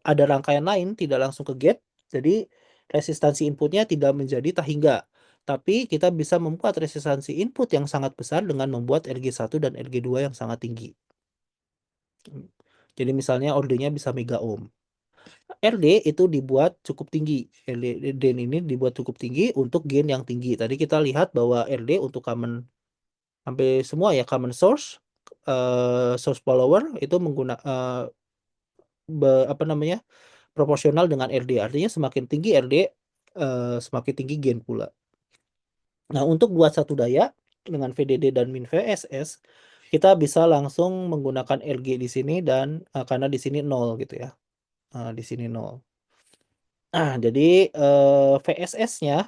ada rangkaian lain tidak langsung ke gate, jadi resistansi inputnya tidak menjadi tahingga. Tapi kita bisa membuat resistansi input yang sangat besar dengan membuat RG1 dan RG2 yang sangat tinggi. Jadi misalnya ordernya bisa mega ohm. RD itu dibuat cukup tinggi. RD ini dibuat cukup tinggi untuk gain yang tinggi. Tadi kita lihat bahwa RD untuk common hampir semua ya common source, source follower itu menggunakan apa namanya, proporsional dengan RD. Artinya semakin tinggi RD semakin tinggi gain pula. Nah, untuk buat satu daya dengan VDD dan min VSS kita bisa langsung menggunakan RG di sini dan karena di sini 0 gitu ya. Di sini 0. Jadi VSS-nya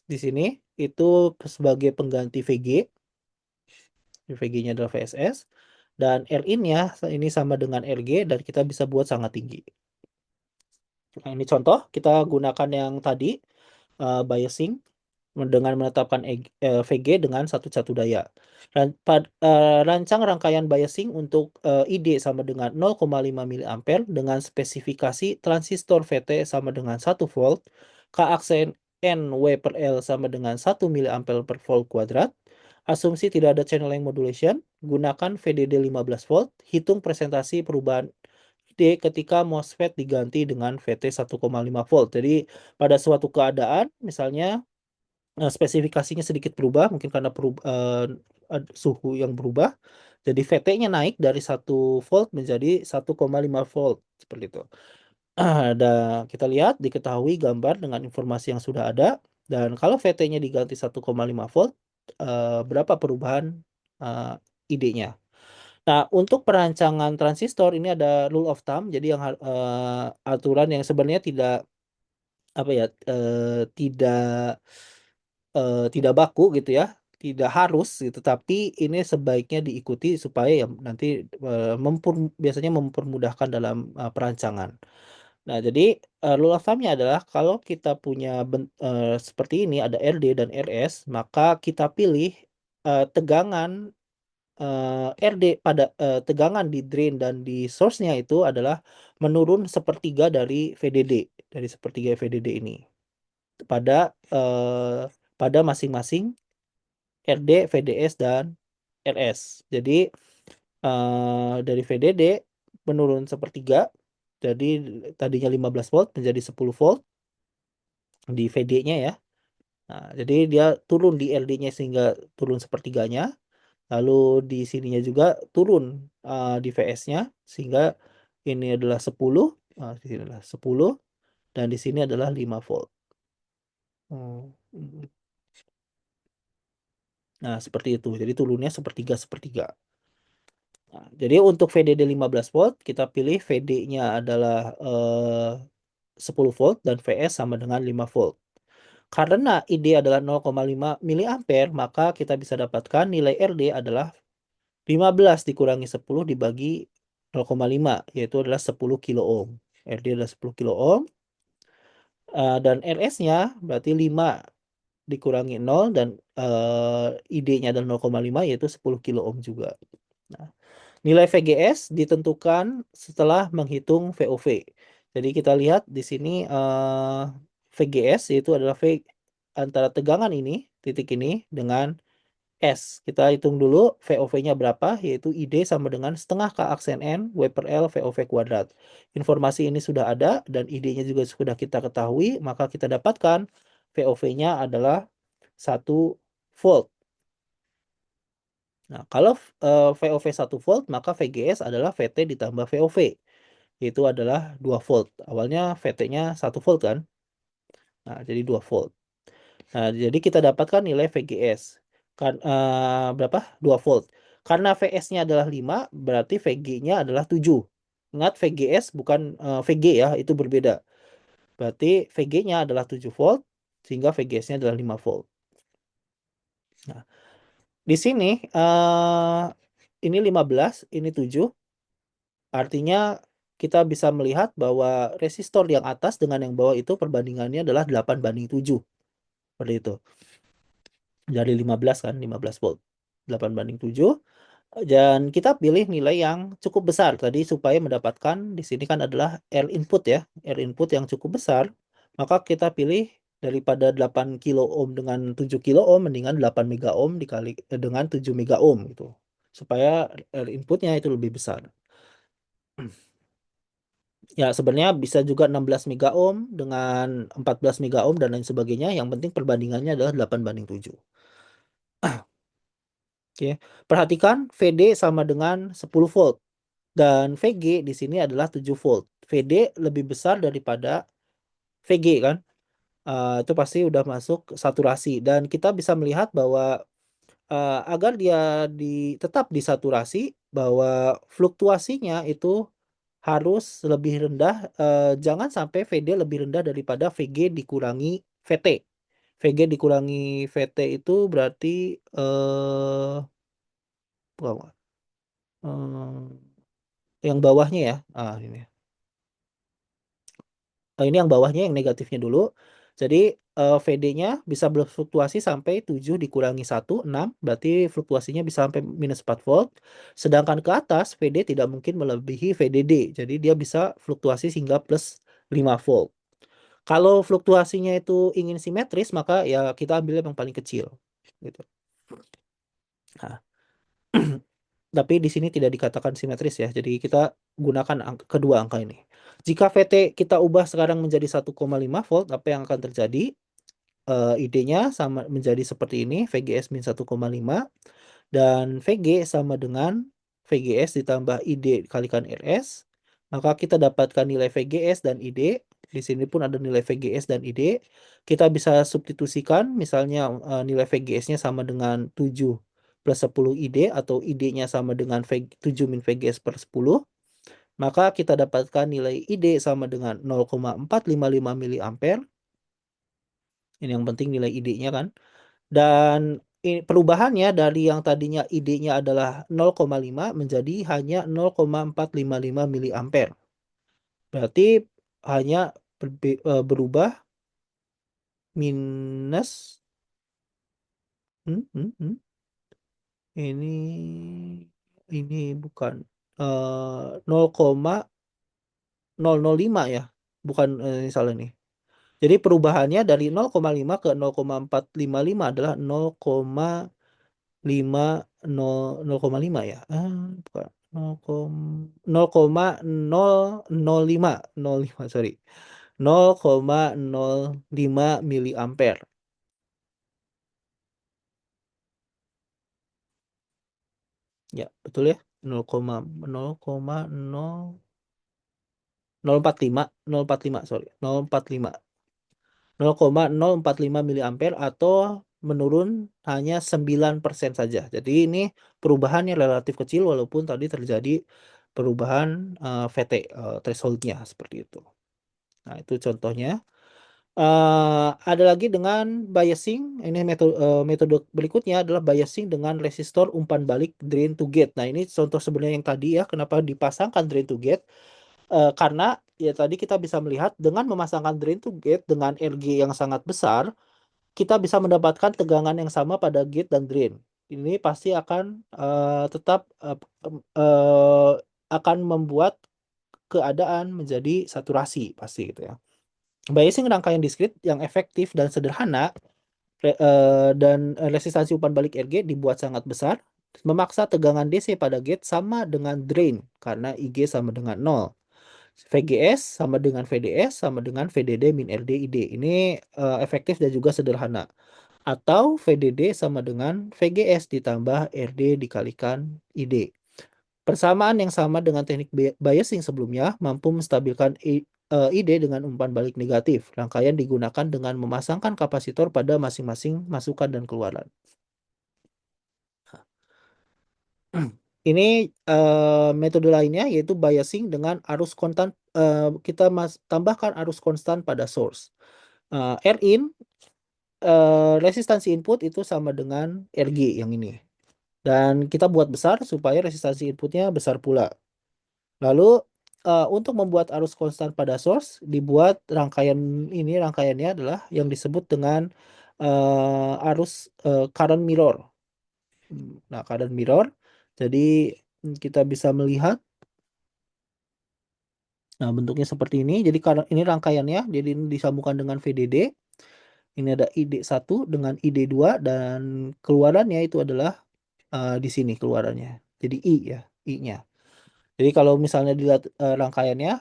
di sini itu sebagai pengganti VG. VG-nya adalah VSS. Dan RIN-nya ini sama dengan RG dan kita bisa buat sangat tinggi. Nah, ini contoh, kita gunakan yang tadi, biasing dengan menetapkan VG dengan satu daya. Rancang rangkaian biasing untuk ID sama dengan 0,5 mA dengan spesifikasi transistor VT sama dengan 1 volt, K aksen N W per L sama dengan 1 mA per volt kuadrat. Asumsi tidak ada channeling modulation, gunakan VDD 15 volt, hitung presentasi perubahan D ketika MOSFET diganti dengan VT 1,5 volt. Jadi pada suatu keadaan misalnya spesifikasinya sedikit berubah, mungkin karena suhu yang berubah. Jadi VT-nya naik dari 1 volt menjadi 1,5 volt seperti itu. Ada kita lihat diketahui gambar dengan informasi yang sudah ada, dan kalau VT-nya diganti 1,5 volt, berapa perubahan ID-nya. Nah, untuk perancangan transistor ini ada rule of thumb, jadi yang aturan yang sebenarnya tidak apa ya, tidak baku gitu ya, tidak harus gitu, tapi ini sebaiknya diikuti supaya ya nanti biasanya mempermudahkan dalam perancangan. Nah, jadi rule of thumb-nya adalah kalau kita punya seperti ini ada RD dan RS, maka kita pilih tegangan RD pada tegangan di drain dan di source-nya itu adalah menurun sepertiga dari VDD, dari sepertiga VDD ini pada pada masing-masing RD, VDS dan RS. Jadi dari VDD menurun sepertiga, jadi tadinya 15 volt menjadi 10 volt di VD-nya ya. Nah, jadi dia turun di RD-nya sehingga turun sepertiganya, lalu di sininya juga turun di VS-nya sehingga ini adalah 10, di sini adalah 10 dan di sini adalah 5 volt. Hmm. Nah, seperti itu. Jadi turunnya sepertiga sepertiga. Nah, jadi untuk VDD 15 volt kita pilih VD-nya adalah 10 volt dan VS sama dengan 5 volt. Karena ID adalah 0,5 miliampere, maka kita bisa dapatkan nilai RD adalah 15 dikurangi 10 dibagi 0,5, yaitu adalah 10 kilo ohm. RD adalah 10 kilo ohm. Dan RS-nya berarti 5 dikurangi 0 dan ID-nya adalah 0,5 yaitu 10 kilo ohm juga. Nah, nilai VGS ditentukan setelah menghitung VOV. Jadi kita lihat di sini VGS yaitu adalah antara tegangan ini, titik ini dengan S. Kita hitung dulu VOV-nya berapa, yaitu ID sama dengan setengah K aksen N, W per L, VOV kuadrat. Informasi ini sudah ada dan ID-nya juga sudah kita ketahui, maka kita dapatkan VOV-nya adalah 1 volt. Nah, kalau VOV 1 volt, maka VGS adalah VT ditambah VOV. Yaitu adalah 2 volt. Awalnya VT-nya 1 volt kan? Nah, jadi 2 volt. Nah, jadi kita dapatkan nilai VGS. Kan, berapa? 2 volt. Karena VS-nya adalah 5, berarti VG-nya adalah 7. Ingat VGS bukan VG ya, itu berbeda. Berarti VG-nya adalah 7 volt, sehingga VGS-nya adalah 5 volt. Nah, di sini ini 15, ini 7. Artinya kita bisa melihat bahwa resistor yang atas dengan yang bawah itu perbandingannya adalah 8:7. Seperti itu. Dari 15 kan, 15 volt. 8:7. Dan kita pilih nilai yang cukup besar tadi supaya mendapatkan di sini kan adalah R input ya. R input yang cukup besar. Maka kita pilih daripada 8 kilo ohm dengan 7 kilo ohm mendingan 8 mega ohm dikali dengan 7 mega ohm gitu. Supaya R inputnya itu lebih besar. Ya, sebenarnya bisa juga 16 mega ohm dengan 14 mega ohm dan lain sebagainya. Yang penting perbandingannya adalah 8:7. Oke. Perhatikan VD sama dengan 10 volt dan VG di sini adalah 7 volt. VD lebih besar daripada VG kan? Itu pasti udah masuk saturasi dan kita bisa melihat bahwa agar dia tetap di saturasi bahwa fluktuasinya itu harus lebih rendah, jangan sampai VD lebih rendah daripada VG dikurangi VT. VG dikurangi VT itu berarti berapa? Yang bawahnya ya. Ini. Ini yang bawahnya yang negatifnya dulu. Jadi VD-nya bisa berfluktuasi sampai 7 dikurangi 1, 6. Berarti fluktuasinya bisa sampai minus 4 volt. Sedangkan ke atas VD tidak mungkin melebihi VDD. Jadi dia bisa fluktuasi hingga plus 5 volt. Kalau fluktuasinya itu ingin simetris, maka ya kita ambil yang paling kecil. Gitu. Nah, tapi di sini tidak dikatakan simetris ya. Jadi kita gunakan kedua angka ini. Jika VT kita ubah sekarang menjadi 1,5 volt, apa yang akan terjadi? ID-nya sama menjadi seperti ini, VGS min 1,5 dan VG sama dengan VGS ditambah ID dikalikan RS. Maka kita dapatkan nilai VGS dan ID. Di sini pun ada nilai VGS dan ID. Kita bisa substitusikan misalnya nilai VGS-nya sama dengan 7 plus 10 ID atau ID-nya sama dengan 7 min VGS per 10. Maka kita dapatkan nilai ID sama dengan 0,455 miliampere Ini yang penting nilai ID-nya kan. Dan perubahannya dari yang tadinya ID-nya adalah 0,5 menjadi hanya 0,455 miliampere. Berarti hanya berubah minus hmm, hmm, hmm. Ini bukan 0,005 ya. Bukan ini salah nih. Jadi perubahannya dari 0,5 ke 0,455 adalah 0,5 ya. Bukan 0,005 sorry. 0,05 miliampere. Ya, betul ya. 0,045 sorry. 0,045 miliampere atau menurun hanya 9% saja. Jadi ini perubahannya relatif kecil walaupun tadi terjadi perubahan VT thresholdnya seperti itu. Nah, itu contohnya. Ada lagi dengan biasing. Ini metode berikutnya adalah biasing dengan resistor umpan balik drain to gate. Nah, ini contoh sebenarnya yang tadi ya, kenapa dipasangkan drain to gate. Karena ya tadi kita bisa melihat dengan memasangkan drain to gate dengan RG yang sangat besar, kita bisa mendapatkan tegangan yang sama pada gate dan drain. Ini pasti akan tetap akan membuat keadaan menjadi saturasi pasti gitu ya. Biasing rangkaian diskrit yang efektif dan sederhana dan resistansi umpan balik RG dibuat sangat besar, memaksa tegangan DC pada gate sama dengan drain karena IG sama dengan 0. VGS sama dengan VDS sama dengan VDD min RD ID. Ini efektif dan juga sederhana. Atau VDD sama dengan VGS ditambah RD dikalikan ID. Persamaan yang sama dengan teknik biasing sebelumnya mampu menstabilkan ID dengan umpan balik negatif. Rangkaian digunakan dengan memasangkan kapasitor pada masing-masing masukan dan keluaran. Ini metode lainnya yaitu biasing dengan arus konstan. Kita tambahkan arus konstan pada source. Rin resistansi input itu sama dengan RG yang ini. Dan kita buat besar supaya resistansi inputnya besar pula. Lalu untuk membuat arus konstan pada source dibuat rangkaiannya adalah yang disebut dengan arus current mirror. Nah, current mirror. Jadi kita bisa melihat bentuknya seperti ini. Jadi ini rangkaiannya, jadi ini disambungkan dengan VDD. Ini ada ID1 dengan ID2 dan keluarannya itu adalah di sini keluarannya. Jadi I ya, I-nya. Jadi kalau misalnya dilihat rangkaiannya,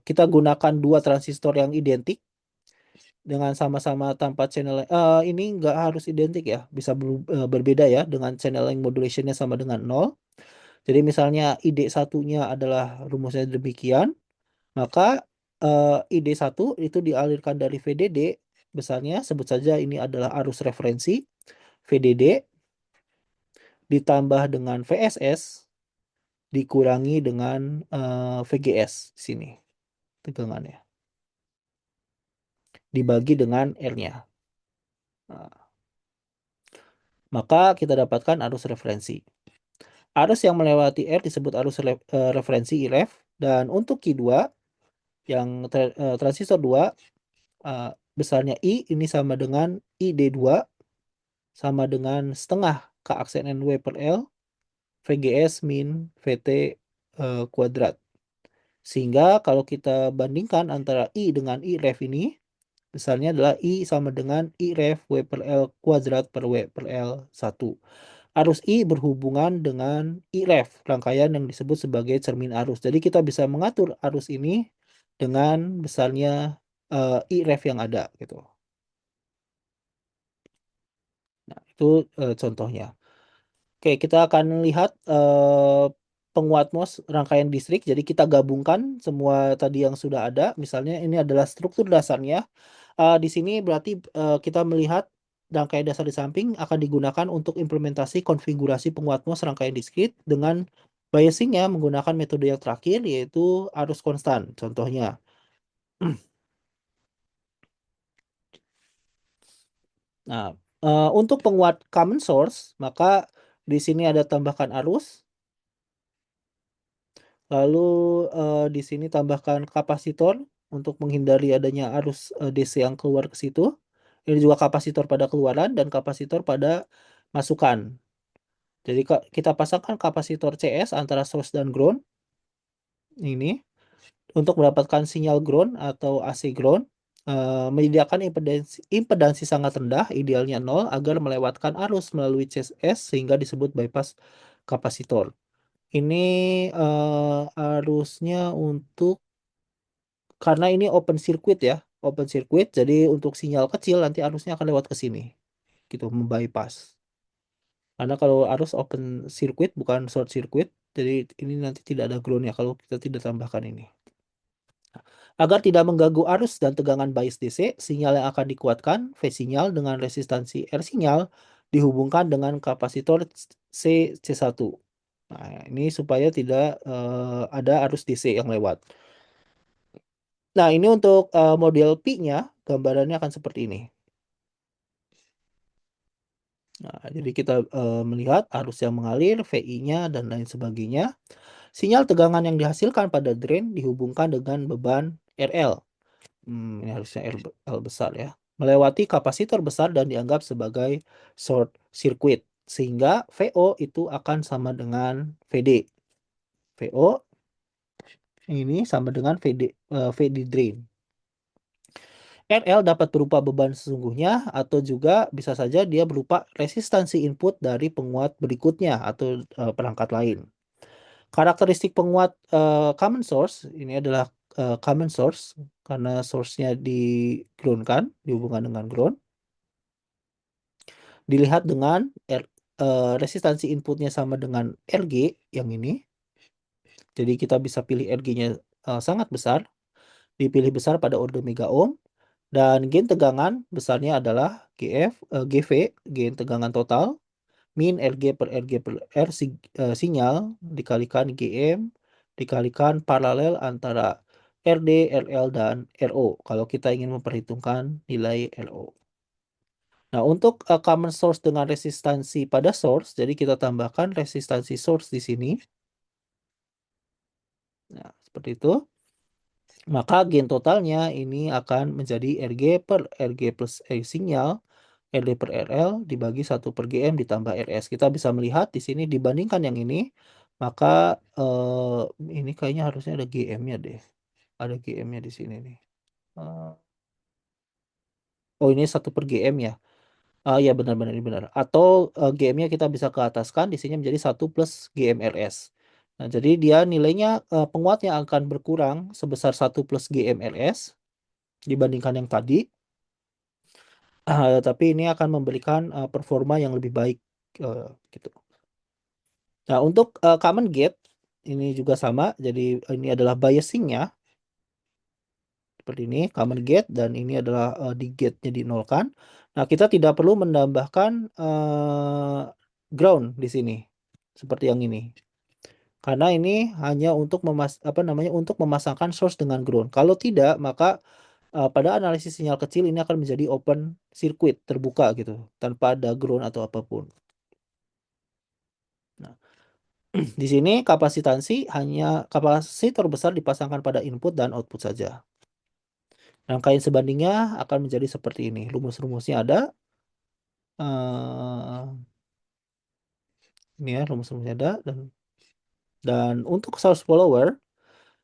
kita gunakan dua transistor yang identik dengan sama-sama tanpa channel. Ini nggak harus identik ya, bisa berbeda ya dengan channeling modulationnya sama dengan 0. Jadi misalnya ID satunya adalah rumusnya demikian, maka ID satu itu dialirkan dari VDD, besarnya sebut saja ini adalah arus referensi, VDD ditambah dengan VSS dikurangi dengan VGS di sini tegangannya dibagi dengan R-nya. Nah, maka kita dapatkan arus referensi. Arus yang melewati R disebut arus referensi IREF dan untuk Q2 yang transistor 2 besarnya I ini sama dengan ID2 sama dengan setengah K aksen NW per L VGS min VT kuadrat. Sehingga kalau kita bandingkan antara I dengan I ref ini, besarnya adalah I sama dengan I ref W per L kuadrat per W per L 1. Arus I berhubungan dengan I ref, rangkaian yang disebut sebagai cermin arus. Jadi kita bisa mengatur arus ini dengan besarnya I ref yang ada gitu. Nah, itu contohnya. Oke, kita akan lihat penguat MOS rangkaian distrik. Jadi kita gabungkan semua tadi yang sudah ada. Misalnya ini adalah struktur dasarnya. Di sini berarti kita melihat rangkaian dasar di samping akan digunakan untuk implementasi konfigurasi penguat MOS rangkaian diskrit dengan biasingnya menggunakan metode yang terakhir yaitu arus konstan. Contohnya. Nah, untuk penguat common source, maka di sini ada tambahkan arus, lalu di sini tambahkan kapasitor untuk menghindari adanya arus DC yang keluar ke situ. Ini juga kapasitor pada keluaran dan kapasitor pada masukan. Jadi kita pasangkan kapasitor CS antara source dan ground ini untuk mendapatkan sinyal ground atau AC ground, menyediakan impedansi sangat rendah, idealnya 0, agar melewatkan arus melalui CS sehingga disebut bypass kapasitor. Ini arusnya karena ini open circuit ya, open circuit, jadi untuk sinyal kecil nanti arusnya akan lewat ke sini, gitu, membypass. Karena kalau arus open circuit bukan short circuit, jadi ini nanti tidak ada groundnya kalau kita tidak tambahkan ini. Agar tidak mengganggu arus dan tegangan bias DC, sinyal yang akan dikuatkan, V sinyal dengan resistansi R sinyal, dihubungkan dengan kapasitor C1. Nah, ini supaya tidak ada arus DC yang lewat. Nah, ini untuk model P-nya, gambarannya akan seperti ini. Nah, jadi kita melihat arus yang mengalir, VI-nya, dan lain sebagainya. Sinyal tegangan yang dihasilkan pada drain dihubungkan dengan beban RL. Ini harusnya L besar ya. Melewati kapasitor besar dan dianggap sebagai short circuit. Sehingga VO itu akan sama dengan VD. VO ini sama dengan VD drain. RL dapat berupa beban sesungguhnya atau juga bisa saja dia berupa resistansi input dari penguat berikutnya atau perangkat lain. Karakteristik penguat common source ini adalah common source karena source-nya di ground kan, dihubungkan dengan ground. Dilihat dengan resistansi inputnya sama dengan RG yang ini. Jadi kita bisa pilih RG-nya sangat besar, dipilih besar pada order mega ohm, dan gain tegangan besarnya adalah GV, gain tegangan total, min RG per R sinyal dikalikan GM dikalikan paralel antara RD, RL, dan RO kalau kita ingin memperhitungkan nilai RO. Nah, untuk common source dengan resistansi pada source, jadi kita tambahkan resistansi source di sini. Nah, seperti itu. Maka gain totalnya ini akan menjadi RG per RG plus R sinyal, RD per RL dibagi 1 per GM ditambah RS. Kita bisa melihat di sini dibandingkan yang ini, maka ini kayaknya harusnya ada GM-nya deh. Ada GM-nya di sini nih. Oh, ini 1 per GM ya. Ya benar-benar ini benar. Atau GM-nya kita bisa ke ataskan, di sini menjadi 1 plus GMRS. Nah, jadi dia nilainya penguatnya akan berkurang sebesar 1 plus GMRS dibandingkan yang tadi. Tapi ini akan memberikan performa yang lebih baik gitu. Nah, untuk common gate ini juga sama. Jadi ini adalah biasing-nya seperti ini, common gate, dan ini adalah di gate-nya dinolkan. Nah, kita tidak perlu menambahkan ground di sini seperti yang ini. Karena ini hanya untuk untuk memasangkan source dengan ground. Kalau tidak, maka pada analisis sinyal kecil ini akan menjadi open circuit, terbuka gitu, tanpa ada ground atau apapun. Nah, di sini kapasitor besar dipasangkan pada input dan output saja. Rangkaian sebandingnya akan menjadi seperti ini. Rumus-rumusnya ada. Ini ya, rumus-rumusnya ada. Dan untuk source follower,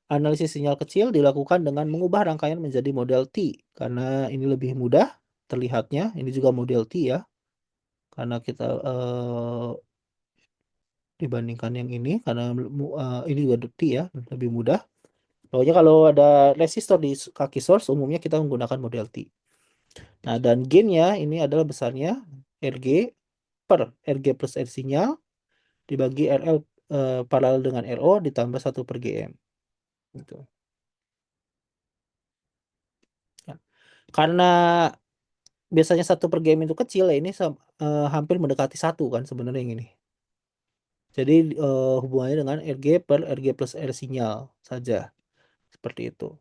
analisis sinyal kecil dilakukan dengan mengubah rangkaian menjadi model T. Karena ini lebih mudah terlihatnya. Ini juga model T ya. Karena kita dibandingkan yang ini. Karena ini juga T ya. Lebih mudah. Pokoknya kalau ada resistor di kaki source, umumnya kita menggunakan model T. Nah, dan gainnya ini adalah besarnya RG per RG plus R sinyal dibagi RL paralel dengan RO ditambah 1 per GM. Gitu. Ya. Karena biasanya 1 per GM itu kecil ya, ini hampir mendekati 1 kan sebenarnya yang ini. Jadi hubungannya dengan RG per RG plus R sinyal saja. Seperti itu.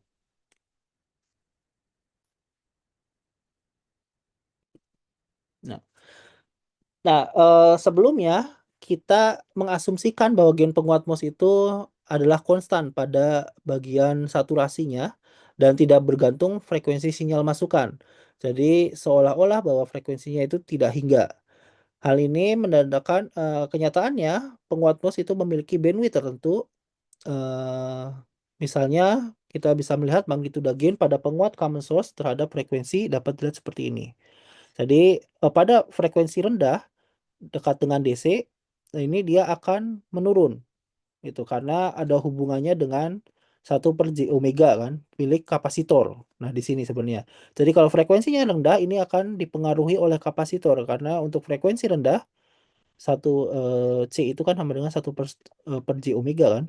Nah, sebelumnya kita mengasumsikan bahwa gen penguat MOS itu adalah konstan pada bagian saturasinya dan tidak bergantung frekuensi sinyal masukan. Jadi seolah-olah bahwa frekuensinya itu tidak hingga. Hal ini menandakan kenyataannya penguat MOS itu memiliki bandwidth tertentu. eh, Misalnya kita bisa melihat magnitudo gain pada penguat common source terhadap frekuensi dapat dilihat seperti ini. Jadi pada frekuensi rendah dekat dengan DC, ini dia akan menurun gitu karena ada hubungannya dengan 1/J omega kan, milik kapasitor. Nah, di sini sebenarnya. Jadi kalau frekuensinya rendah ini akan dipengaruhi oleh kapasitor karena untuk frekuensi rendah satu C itu kan sama dengan 1/J omega kan.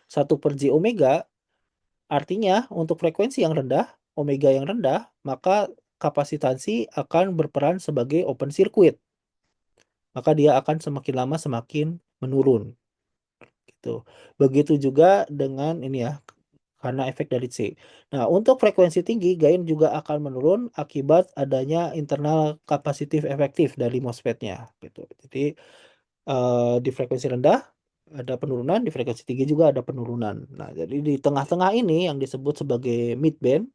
1/J omega artinya untuk frekuensi yang rendah, omega yang rendah, maka kapasitansi akan berperan sebagai open circuit. Maka dia akan semakin lama semakin menurun gitu. Begitu juga dengan ini ya, karena efek dari C. Nah, untuk frekuensi tinggi, gain juga akan menurun akibat adanya internal kapasitif efektif dari MOSFET-nya gitu. Jadi di frekuensi rendah ada penurunan, di frekuensi tinggi juga ada penurunan. Nah, jadi di tengah-tengah ini yang disebut sebagai midband,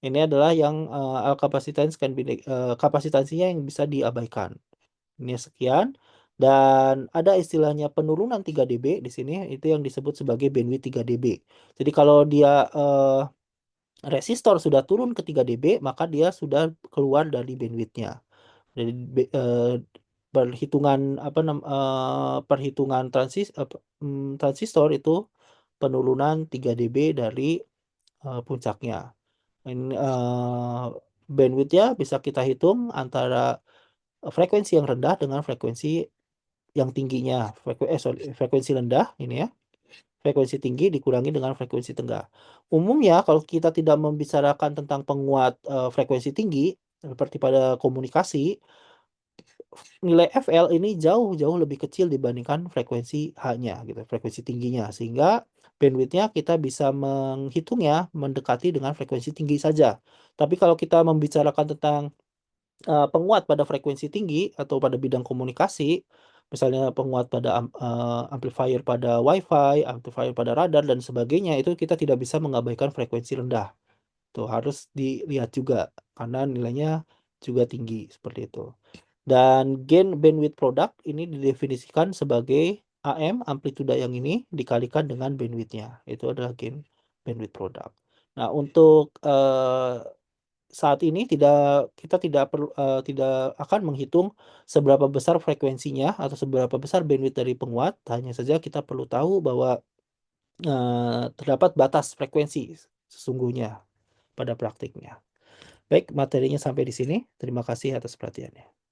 ini adalah yang kapasitansinya yang bisa diabaikan. Ini sekian. Dan ada istilahnya penurunan 3 dB di sini, itu yang disebut sebagai bandwidth 3 dB. Jadi kalau dia resistor sudah turun ke 3 dB, maka dia sudah keluar dari bandwidthnya. Jadi perhitungan perhitungan transistor itu penurunan 3 dB dari puncaknya. Ini bandwidthnya bisa kita hitung antara frekuensi yang rendah dengan frekuensi yang tingginya. Frekuensi rendah ini ya. Frekuensi tinggi dikurangi dengan frekuensi tengah. Umumnya kalau kita tidak membicarakan tentang penguat frekuensi tinggi seperti pada komunikasi, nilai FL ini jauh-jauh lebih kecil dibandingkan frekuensi H-nya gitu, frekuensi tingginya, sehingga bandwidth-nya kita bisa menghitungnya mendekati dengan frekuensi tinggi saja. Tapi kalau kita membicarakan tentang penguat pada frekuensi tinggi atau pada bidang komunikasi, misalnya penguat pada amplifier pada WiFi, amplifier pada radar dan sebagainya, itu kita tidak bisa mengabaikan frekuensi rendah. Tuh harus dilihat juga karena nilainya juga tinggi seperti itu. Dan gain bandwidth product ini didefinisikan sebagai AM amplituda yang ini dikalikan dengan bandwidth-nya. Itu adalah gain bandwidth product. Nah, untuk saat ini kita tidak akan menghitung seberapa besar frekuensinya atau seberapa besar bandwidth dari penguat. Hanya saja kita perlu tahu bahwa terdapat batas frekuensi sesungguhnya pada praktiknya. Baik, materinya sampai di sini. Terima kasih atas perhatiannya.